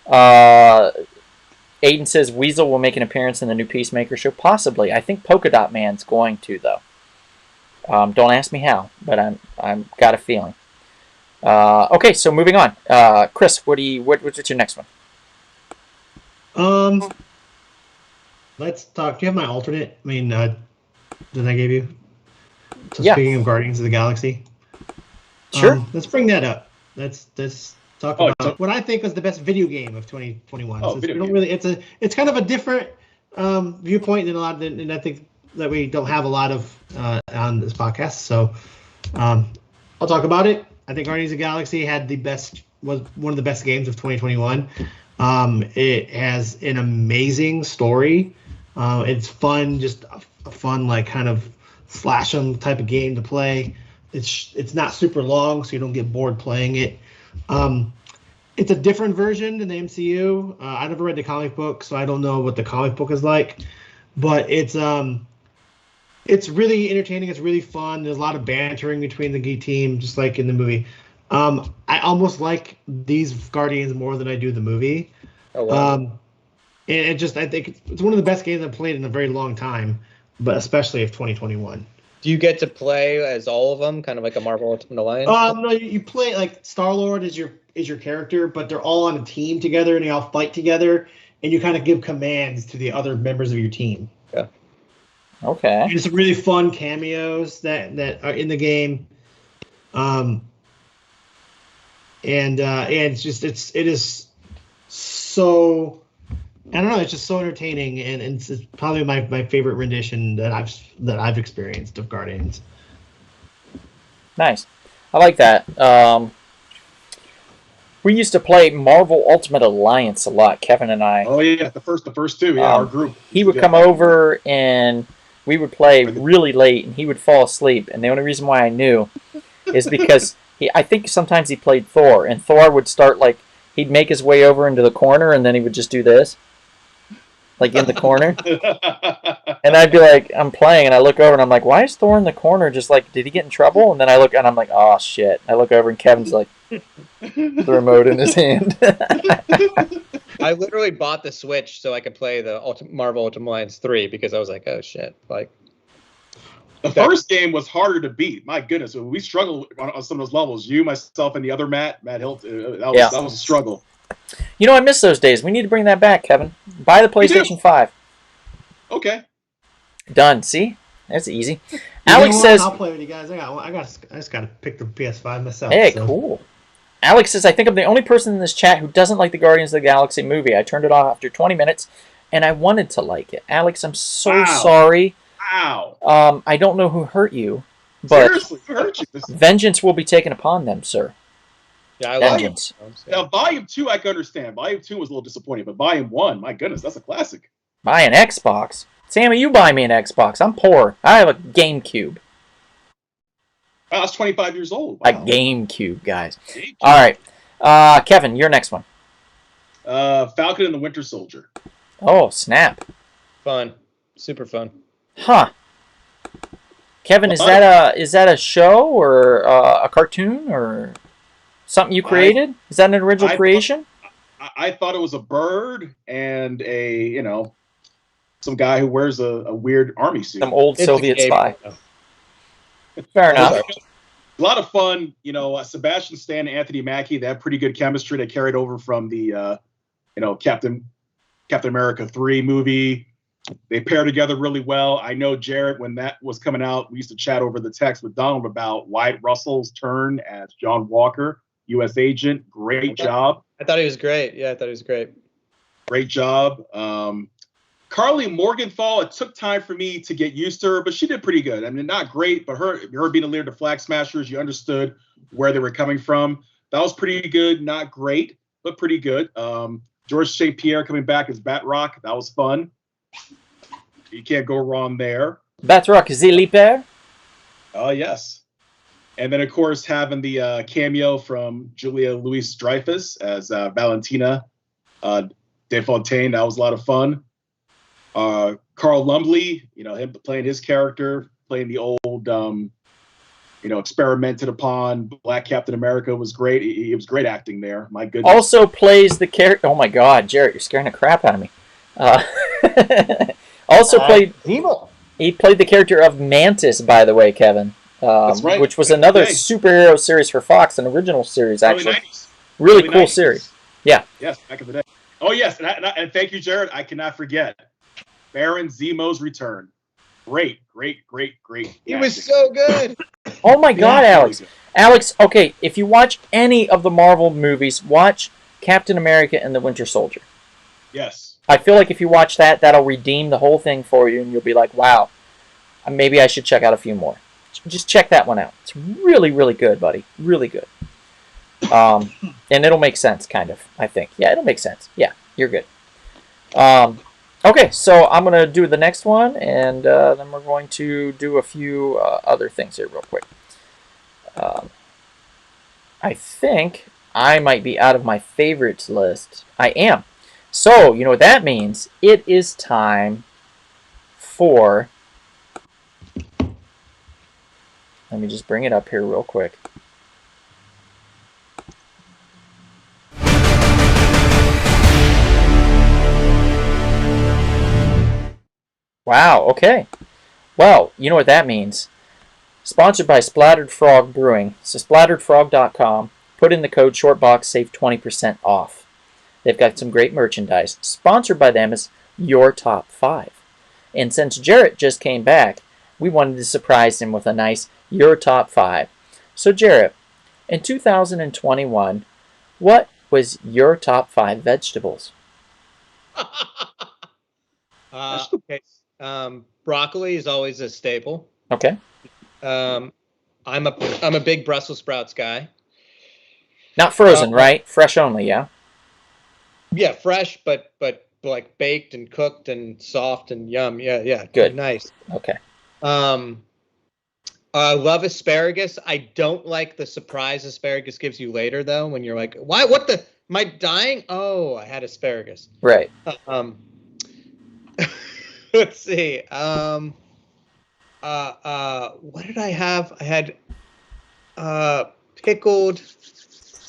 Aiden says Weasel will make an appearance in the new Peacemaker show. Possibly. I think Polka Dot Man's going to, though. Don't ask me how, but I'm got a feeling. Okay, so moving on. Chris, what's your next one? Let's talk. Do you have my alternate? I mean, that I gave you. So Yeah. speaking of Guardians of the Galaxy, Sure. let's bring that up. Let's talk Oh, about what I think was the best video game of 2021. Oh, Since video we don't game. really. It's kind of a different viewpoint than a lot, and I think that we don't have a lot of on this podcast. So I'll talk about it. I think Guardians of the Galaxy was one of the best games of 2021. It has an amazing story. It's fun, just a fun, like, kind of slash 'em type of game to play. It's not super long, so you don't get bored playing it. It's a different version than the MCU. I never read the comic book, so I don't know what the comic book is like. But it's really entertaining. It's really fun. There's a lot of bantering between the team, just like in the movie. I almost like these Guardians more than I do the movie. Oh, wow. And I think it's one of the best games I've played in a very long time, but especially of 2021. Do you get to play as all of them, kind of like a Marvel Ultimate Alliance? No, you play like Star-Lord is your character, but they're all on a team together and they all fight together, and you kind of give commands to the other members of your team. Okay. And some really fun cameos that are in the game. And it is so, I don't know, it's just so entertaining, and it's probably my favorite rendition that I've experienced of Guardians. Nice. I like that. We used to play Marvel Ultimate Alliance a lot, Kevin and I. Oh yeah, the first two. Yeah, our group. He would come over and we would play really late, and he would fall asleep. And the only reason why I knew is because I think sometimes he played Thor, and Thor would start, like, he'd make his way over into the corner, and then he would just do this. like in the corner. And I'd be like, I'm playing, and I look over, and I'm like, why is Thor in the corner? Just like, did he get in trouble? And then I look, and I'm like, oh shit. I look over, and Kevin's like, the remote in his hand. I literally bought the Switch so I could play the Marvel Ultimate Alliance 3 because I was like, oh shit, like. The first game was harder to beat. My goodness, we struggled on some of those levels. You, myself, and the other Matt Hilton. That was a struggle. You know, I miss those days. We need to bring that back, Kevin. Buy the PlayStation 5. Okay. Done. See? That's easy. You Alex know what? says, I'll play with you guys. I just gotta pick the PS5 myself. hey, so. cool. Alex says, I think I'm the only person in this chat who doesn't like the Guardians of the Galaxy movie. I turned it off after 20 minutes, and I wanted to like it. Alex, I'm so Wow. sorry. Wow. I don't know who hurt you, but Seriously, who hurt you? vengeance will be taken upon them, sir. Yeah, I like Vengeance. it. Now, Volume 2, I can understand. Volume 2 was a little disappointing, but Volume 1, my goodness, that's a classic. Buy an Xbox. Sammy, you buy me an Xbox. I'm poor. I have a GameCube. I was 25 years old. A Wow. GameCube, guys. All right. Kevin, your next one. Falcon and the Winter Soldier. Oh, snap. Fun. Super fun. Huh. Kevin, is that a show or a cartoon or something you created? Is that an original creation? I thought it was a bird and some guy who wears a weird army suit. Some old It's a Soviet game. spy. Fair enough. A lot of fun. Sebastian Stan and Anthony Mackie, they have pretty good chemistry. They carried over from the Captain America 3 movie. They pair together really well. I know Jared, when that was coming out, we used to chat over the text with Donald about Wyatt Russell's turn as John Walker, U.S. agent. Great job. I thought he was great. Yeah, I thought he was great. Great job. Carly Morgenthau, it took time for me to get used to her, but she did pretty good. I mean, not great, but her being a leader to Flag Smashers, you understood where they were coming from. That was pretty good. Not great, but pretty good. George St. Pierre coming back as Batroc. That was fun. You can't go wrong there. Batroc Zilliper. Oh, yes. And then, of course, having the cameo from Julia Louis-Dreyfus as Valentina Desfontaines. That was a lot of fun. Carl Lumbly, him playing his character, playing the old, experimented upon Black Captain America was great. He was great acting there. My goodness. Also plays the character. Oh my God, Jarrett, you're scaring the crap out of me. Played. Zemo. He played the character of Mantis, by the way, Kevin. That's right. Which was another Okay. superhero series for Fox, an original series, Early actually. 90s. Really Early cool 90s. series. Yeah. Yes, back in the day. Oh, yes. And thank you, Jared. I cannot forget Baron Zemo's return. Great. He was so good. Oh my God, Yeah, Alex. really good. Alex, okay, if you watch any of the Marvel movies, watch Captain America and the Winter Soldier. Yes. I feel like if you watch that, that'll redeem the whole thing for you, and you'll be like, wow, maybe I should check out a few more. Just check that one out. It's really, really good, buddy. Really good. And it'll make sense, kind of, I think. Yeah, it'll make sense. Yeah, you're good. Okay, so I'm going to do the next one, and then we're going to do a few other things here real quick. I think I might be out of my favorites list. I am. So, you know what that means? It is time for... Let me just bring it up here real quick. Wow, okay. Well, you know what that means. Sponsored by Splattered Frog Brewing. So splatteredfrog.com. Put in the code SHORTBOX, save 20% off. They've got some great merchandise. Sponsored by them is Your Top 5. And since Jarrett just came back, we wanted to surprise him with a nice Your Top 5. So Jarrett, in 2021, what was your top 5 vegetables? Okay. Broccoli is always a staple. Okay. I'm a big Brussels sprouts guy. Not frozen, right? Fresh only, yeah? Yeah, fresh, but like baked and cooked and soft and yum. Yeah. Good. Nice. Okay. I love asparagus. I don't like the surprise asparagus gives you later, though, when you're like, why? What the? Am I dying? Oh, I had asparagus. Right. Let's see. What did I have? I had pickled.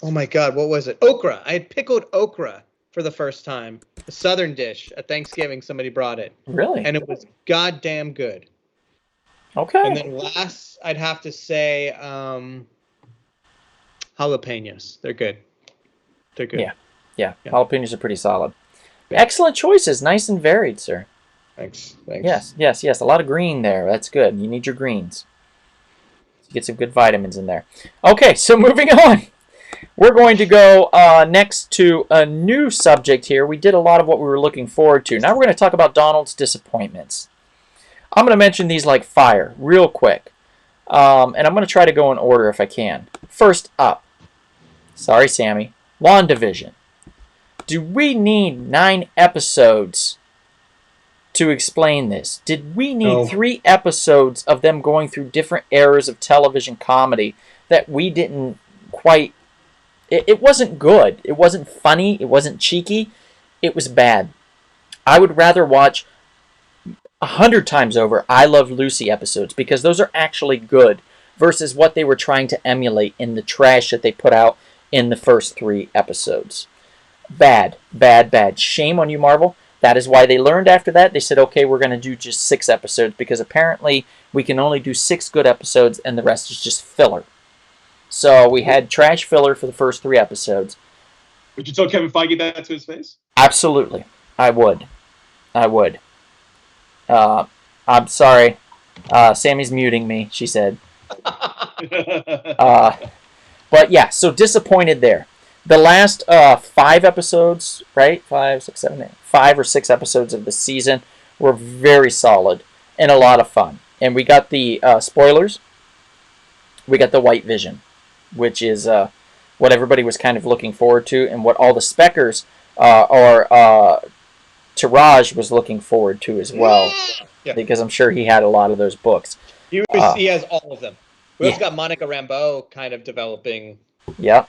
Oh my God, what was it? Okra. I had pickled okra for the first time. A Southern dish at Thanksgiving. Somebody brought it, Really? and it was goddamn good. Okay. And then last, I'd have to say jalapenos. They're good. They're good. Yeah. Yeah. Yeah. Jalapenos are pretty solid. Excellent choices. Nice and varied, sir. Thanks. Yes. A lot of green there. That's good. You need your greens. Get some good vitamins in there. Okay, so moving on. We're going to go next to a new subject here. We did a lot of what we were looking forward to. Now we're going to talk about Donald's disappointments. I'm going to mention these like fire, real quick. And I'm going to try to go in order if I can. First up, sorry, Sammy, WandaVision. Do we need 9 episodes to explain this? Did we need No. 3 episodes of them going through different eras of television comedy that we didn't quite... It wasn't good. It wasn't funny. It wasn't cheeky. It was bad. I would rather watch 100 times over I Love Lucy episodes because those are actually good versus what they were trying to emulate in the trash that they put out in the first 3 episodes. Bad. Shame on you, Marvel. That is why they learned after that. They said, okay, we're going to do just 6 episodes because apparently we can only do 6 good episodes and the rest is just filler. So we had trash filler for the first 3 episodes. Would you tell Kevin Feige that to his face? Absolutely. I would. I'm sorry. Sammy's muting me, she said. But yeah, so disappointed there. The last 5 episodes, right? 5, 6, 7, 8. 5 or 6 episodes of the season were very solid and a lot of fun. And we got the spoilers. We got the White Vision, which is what everybody was kind of looking forward to and what all the speckers or Taraj was looking forward to as well. Yeah. Because I'm sure he had a lot of those books. He has all of them. We also got Monica Rambeau kind of developing Yep.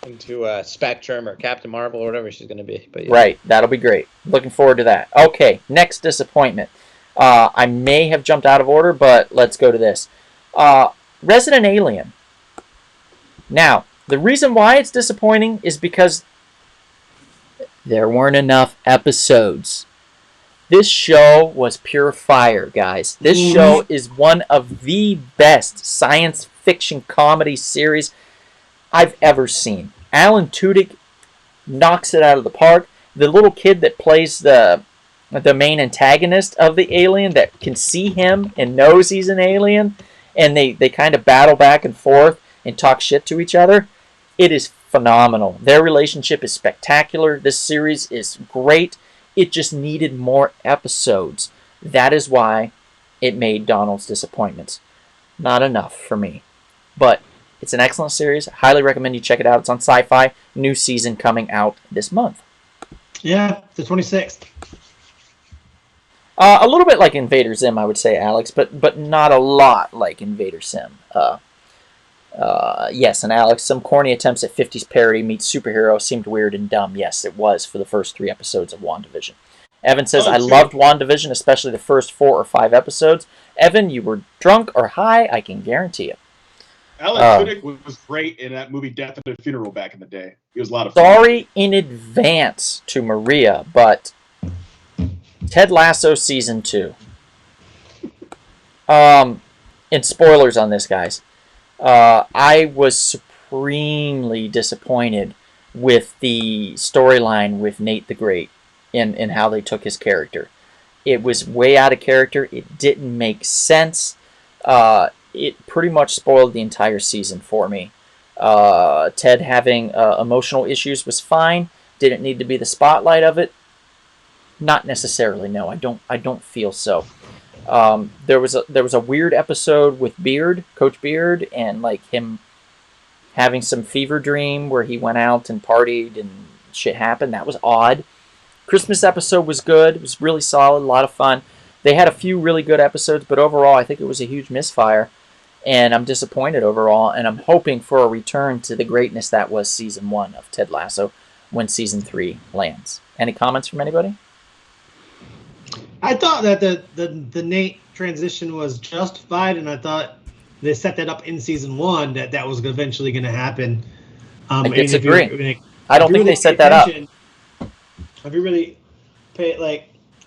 into Spectrum or Captain Marvel or whatever she's going to be. But yeah. Right, that'll be great. Looking forward to that. Okay, next disappointment. I may have jumped out of order, but let's go to this. Resident Alien. Now, the reason why it's disappointing is because there weren't enough episodes. This show was pure fire, guys. This show is one of the best science fiction comedy series I've ever seen. Alan Tudyk knocks it out of the park. The little kid that plays the main antagonist of the alien that can see him and knows he's an alien, and they kind of battle back and forth and talk shit to each other. It is phenomenal. Their relationship is spectacular. This series is great. It just needed more episodes. That is why it made Donald's disappointments. Not enough for me. But it's an excellent series. I highly recommend you check it out. It's on Sci-Fi. New season coming out this month. Yeah, the 26th. A little bit like Invader Zim, I would say, Alex, but not a lot like Invader Sim. Yes, and Alex, some corny attempts at 50s parody meets superhero seemed weird and dumb. Yes, it was for the first 3 episodes of WandaVision. Evan says, I loved WandaVision, especially the first 4 or 5 episodes. Evan, you were drunk or high, I can guarantee it. Alan Tudyk was great in that movie Death at a Funeral back in the day. He was a lot of fun. Sorry in advance to Maria, but Ted Lasso Season 2. And spoilers on this, guys. I was supremely disappointed with the storyline with Nate the Great and how they took his character. It was way out of character. It didn't make sense. It pretty much spoiled the entire season for me. Ted having emotional issues was fine. Didn't need to be the spotlight of it. Not necessarily. No, I don't feel so. There was a weird episode with Beard, Coach Beard, and like him having some fever dream where he went out and partied and shit happened. That was odd. Christmas episode was good. It was really solid, a lot of fun. They had a few really good episodes, but overall I think it was a huge misfire. And I'm disappointed overall, and I'm hoping for a return to the greatness that was Season 1 of Ted Lasso when Season 3 lands. Any comments from anybody? I thought that the Nate transition was justified, and I thought they set that up in season 1 that was eventually going to happen. I and disagree. I don't think really they set pay that up. attention- If you really pay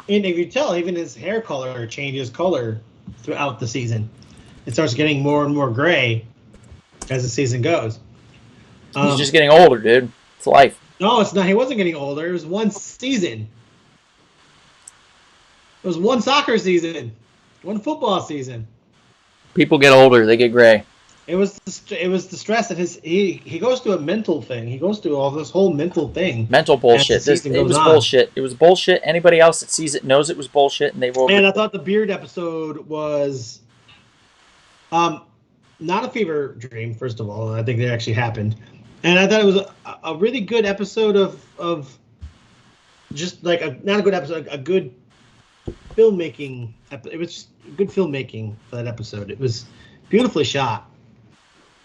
and if you tell, even his hair color changes color throughout the season. It starts getting more and more gray as the season goes. He's just getting older, dude. It's life. No, it's not. He wasn't getting older. It was one season. It was one soccer season, one football season. People get older, they get gray. It was the stress that he goes through a mental thing. He goes through all this whole mental thing. Mental bullshit. As the season It was goes on. bullshit. It was bullshit. Anybody else that sees it knows it was bullshit, and they will. And I thought the beard episode was, not a fever dream. First of all, I think that actually happened, and I thought it was a really good episode of just like not a good episode, a good filmmaking. It was just good filmmaking for that episode. It was beautifully shot.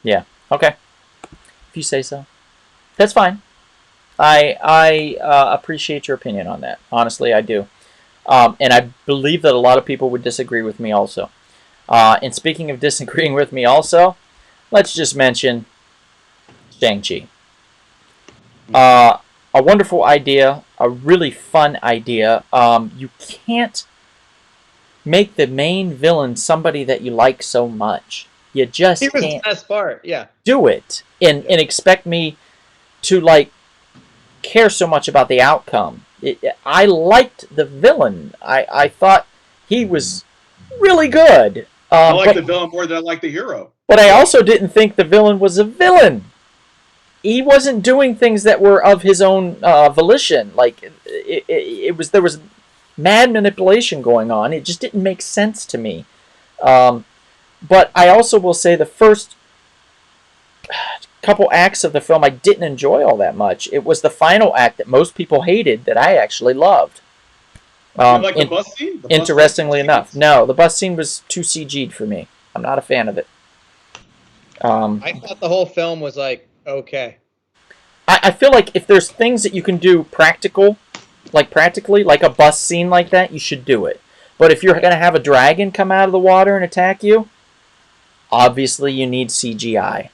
Yeah. Okay. If you say so, that's fine. I appreciate your opinion on that. Honestly, I do. And I believe that a lot of people would disagree with me also. And speaking of disagreeing with me also, let's just mention Shang-Chi. A wonderful idea, a really fun idea. You can't make the main villain somebody that you like so much. You just He was can't the best part. Yeah. do it and expect me to care so much about the outcome. I liked the villain. I thought he was really good. I like the villain more than I like the hero. But I also didn't think the villain was a villain. He wasn't doing things that were of his own volition. There was mad manipulation going on. It just didn't make sense to me. But I also will say the first couple acts of the film I didn't enjoy all that much. It was the final act that most people hated that I actually loved. You like the bus scene? Interestingly enough, no, the bus scene was too CG'd for me. I'm not a fan of it. I thought the whole film was okay. I feel like if there's things that you can do practically, like a bus scene like that, you should do it. But if you're going to have a dragon come out of the water and attack you, obviously you need CGI.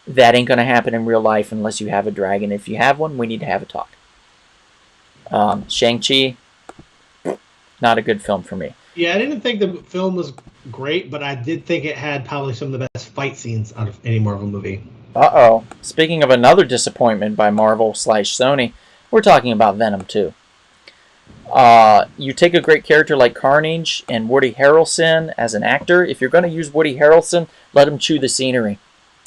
That ain't going to happen in real life unless you have a dragon. If you have one, we need to have a talk. Shang-Chi, not a good film for me. Yeah, I didn't think the film was great, but I did think it had probably some of the best fight scenes out of any Marvel movie. Uh-oh. Speaking of another disappointment by Marvel/Sony, we're talking about Venom 2. You take a great character like Carnage and Woody Harrelson as an actor. If you're going to use Woody Harrelson, let him chew the scenery.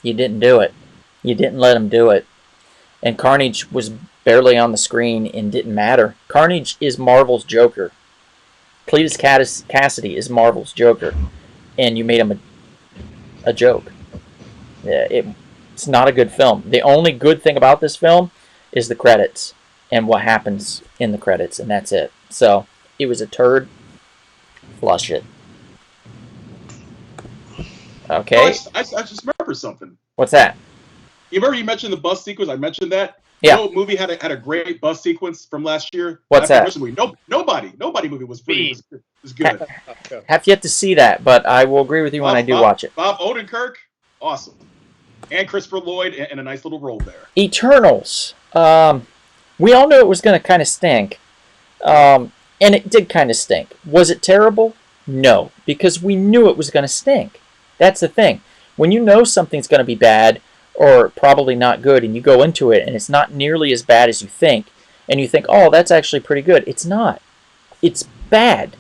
You didn't do it. You didn't let him do it. And Carnage was barely on the screen and didn't matter. Carnage is Marvel's Joker. Cletus Cassidy is Marvel's Joker. And you made him a joke. It's not a good film. The only good thing about this film is the credits and what happens in the credits, and that's it. So, it was a turd. Flush it. Okay. Oh, I just remember something. What's that? You remember you mentioned the bus sequence? I mentioned that. Yeah. You know what movie had a great bus sequence from last year? What's that? Nobody movie was good. Have yet to see that, but I will agree with you when I do watch it. Bob Odenkirk, awesome. And Christopher Lloyd in a nice little role there. Eternals. We all knew it was going to kind of stink. And it did kind of stink. Was it terrible? No, because we knew it was going to stink. That's the thing. When you know something's going to be bad or probably not good and you go into it and it's not nearly as bad as you think, and you think, oh, that's actually pretty good. It's not. It's bad.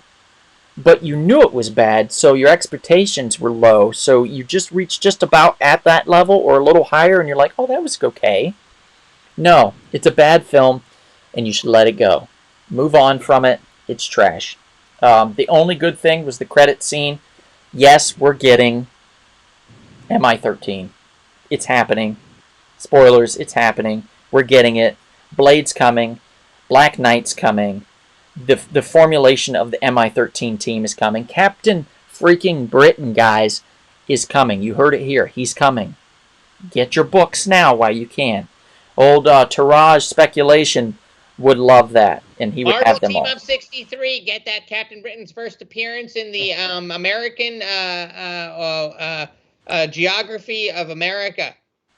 But you knew it was bad, so your expectations were low, so you just reached just about at that level or a little higher, and you're like, oh, that was okay. No, it's a bad film, and you should let it go. Move on from it. It's trash. The only good thing was the credit scene. Yes, we're getting MI13. It's happening. Spoilers, it's happening. We're getting it. Blade's coming. Black Knight's coming. The formulation of the MI13 team is coming. Captain freaking Britain, guys, is coming. You heard it here. He's coming. Get your books now while you can. Old Taraj Speculation would love that. and he would Marvel have them Team all. Up 63, get that Captain Britain's first appearance in the American geography of America.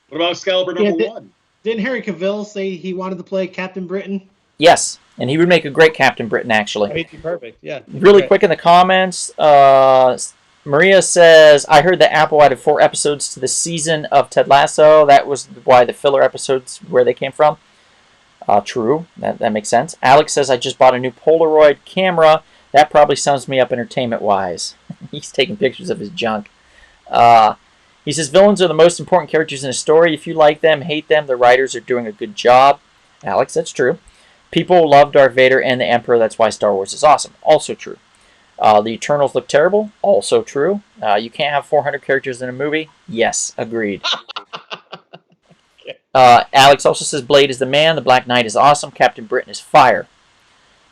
What about Excalibur number 1? Didn't Harry Cavill say he wanted to play Captain Britain? Yes, and he would make a great Captain Britain, actually. He'd be perfect, yeah. Really quick in the comments, Maria says, I heard that Apple added 4 episodes to the season of Ted Lasso. That was why the filler episodes, where they came from. True, that makes sense. Alex says, I just bought a new Polaroid camera. That probably sums me up entertainment-wise. He's taking pictures of his junk. He says, villains are the most important characters in a story. If you like them, hate them, the writers are doing a good job. Alex, that's true. People love Darth Vader and the Emperor. That's why Star Wars is awesome. Also true. The Eternals look terrible. Also true. You can't have 400 characters in a movie. Yes, agreed. Alex also says Blade is the man. The Black Knight is awesome. Captain Britain is fire.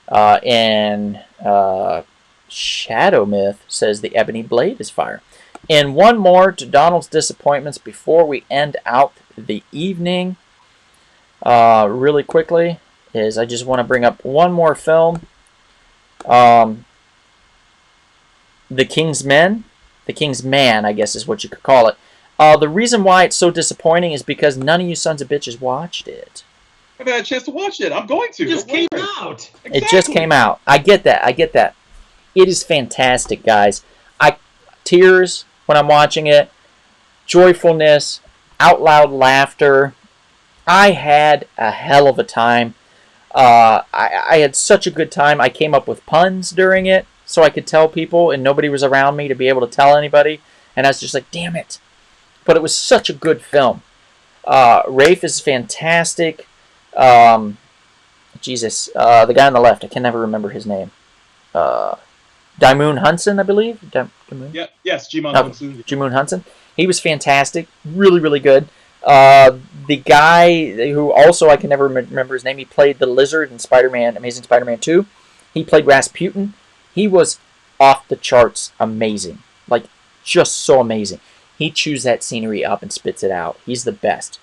And Shadow Myth says the Ebony Blade is fire. And one more to Donald's disappointments before we end out the evening. Really quickly is I just want to bring up one more film. The King's Men. The King's Man, I guess is what you could call it. The reason why it's so disappointing is because none of you sons of bitches watched it. I haven't had a chance to watch it. I'm going to. It just came Don't worry. out. It just came out. I get that. I get that. It is fantastic, guys. Tears when I'm watching it. Joyfulness. Out loud laughter. I had a hell of a time. I had such a good time. I came up with puns during it so I could tell people, and nobody was around me to be able to tell anybody. And I was just like, damn it. But it was such a good film. Rafe is fantastic. Jesus. The guy on the left, I can never remember his name. Daimoon Hudson, I believe. Daimoon? Yeah, yes, Jimon Oh, Hudson. Daimoon Hudson. He was fantastic. Really, really good. The guy who also, I can never remember his name, he played the Lizard in Spider-Man, Amazing Spider-Man 2. He played Rasputin. He was off the charts amazing. Like, just so amazing. He chews that scenery up and spits it out. He's the best.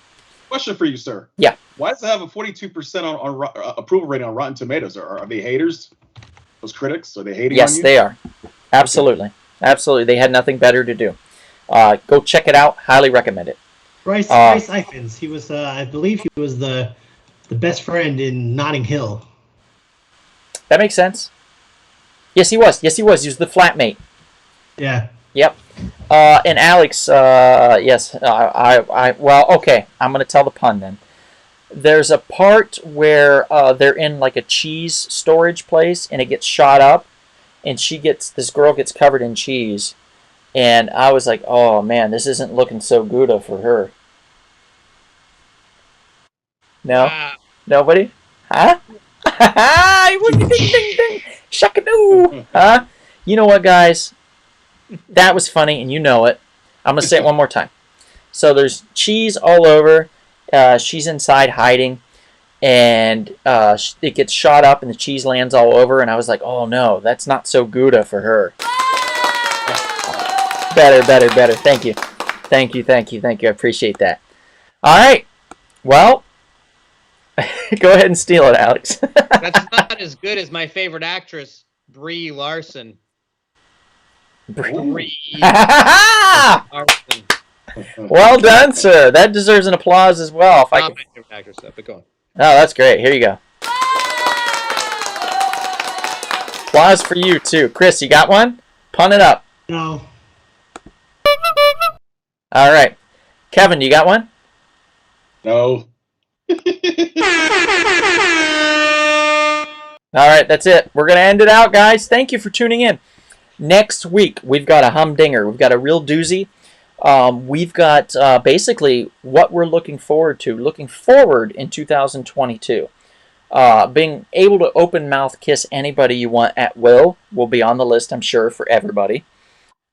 Question for you, sir. Yeah. Why does it have a 42% on approval rating on Rotten Tomatoes? Are they haters? Those critics? Are they hating on Yes, you? they are. Absolutely. Absolutely. They had nothing better to do. Go check it out. Highly recommend it. Bryce Ifans. He was, I believe, he was the best friend in Notting Hill. That makes sense. Yes, he was. Yes, he was. He was the flatmate. Yeah. Yep. And Alex, yes, well, okay, I'm going to tell the pun then. There's a part where they're in like a cheese storage place and it gets shot up and this girl gets covered in cheese. And I was like, oh man, this isn't looking so good for her. No? Nobody? Huh? Ding, ding, ding. Shakadoo. Huh? You know what, guys? That was funny, and you know it. I'm going to say it one more time. So there's cheese all over. She's inside hiding, and it gets shot up, and the cheese lands all over, and I was like, oh, no, that's not so Gouda for her. Better. Thank you. I appreciate that. All right. Well, go ahead and steal it, Alex. That's not as good as my favorite actress, Brie Larson. Brie Larson. Well done, sir. That deserves an applause as well. If I Not can... my favorite actress, though, but go on. Oh, that's great. Here you go. Applause for you, too. Chris, you got one? Pun it up. No. All right. Kevin, you got one? No. All right, that's it. We're going to end it out, guys. Thank you for tuning in. Next week, we've got a humdinger. We've got a real doozy. We've got basically what we're looking forward to. Looking forward in 2022. Being able to open mouth kiss anybody you want at will be on the list, I'm sure, for everybody.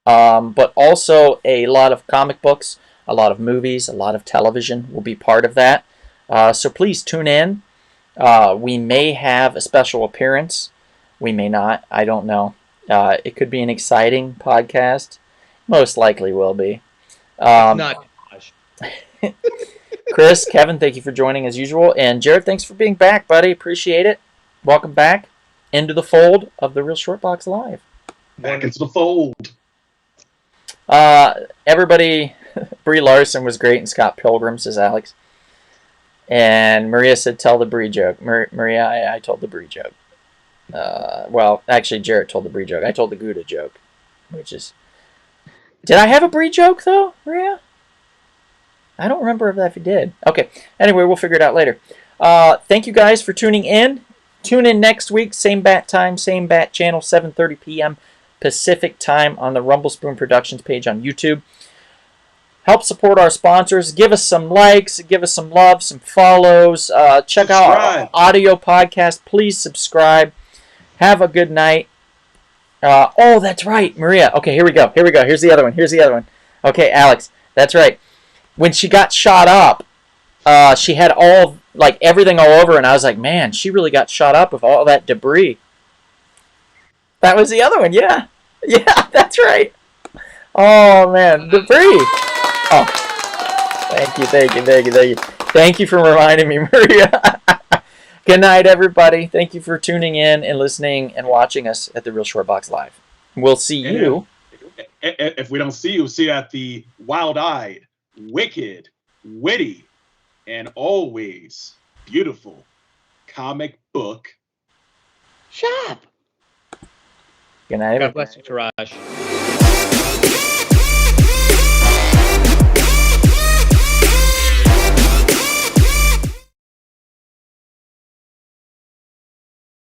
But also a lot of comic books, a lot of movies, a lot of television will be part of that. So please tune in. We may have a special appearance. We may not. I don't know. It could be an exciting podcast. Most likely will be. Not Josh. Chris, Kevin, thank you for joining as usual. And Jared, thanks for being back, buddy. Appreciate it. welcome back into the fold of the Real Short Box Live. Back into the fold. Everybody, Brie Larson was great, and Scott Pilgrim, says Alex. And Maria said, tell the Brie joke. Maria, I told the Brie joke. Well, actually, Jarrett told the Brie joke. I told the Gouda joke, which is... Did I have a Brie joke, though, Maria? I don't remember if you did. Okay. Anyway, we'll figure it out later. Thank you guys for tuning in. Tune in next week. Same bat time, same bat channel, 7:30 p.m. Pacific time on the Rumble Spoon Productions page on YouTube. Help support our sponsors. Give us some likes. Give us some love, some follows. Check out our audio podcast. Please subscribe. Have a good night. Oh, that's right, Maria. Okay, here we go. Here's the other one. Okay, Alex, that's right. When she got shot up, she had everything all over, and I was like, man, she really got shot up with all that debris. That was the other one, yeah. Yeah, that's right. Oh, man, debris. Oh, thank you. Thank you for reminding me, Maria. Good night, everybody. Thank you for tuning in and listening and watching us at the Real Short Box Live. We'll see you. If we don't see you, see you at the wild-eyed, wicked, witty, and always beautiful comic book shop. Good night, God everybody. bless you, Taraj.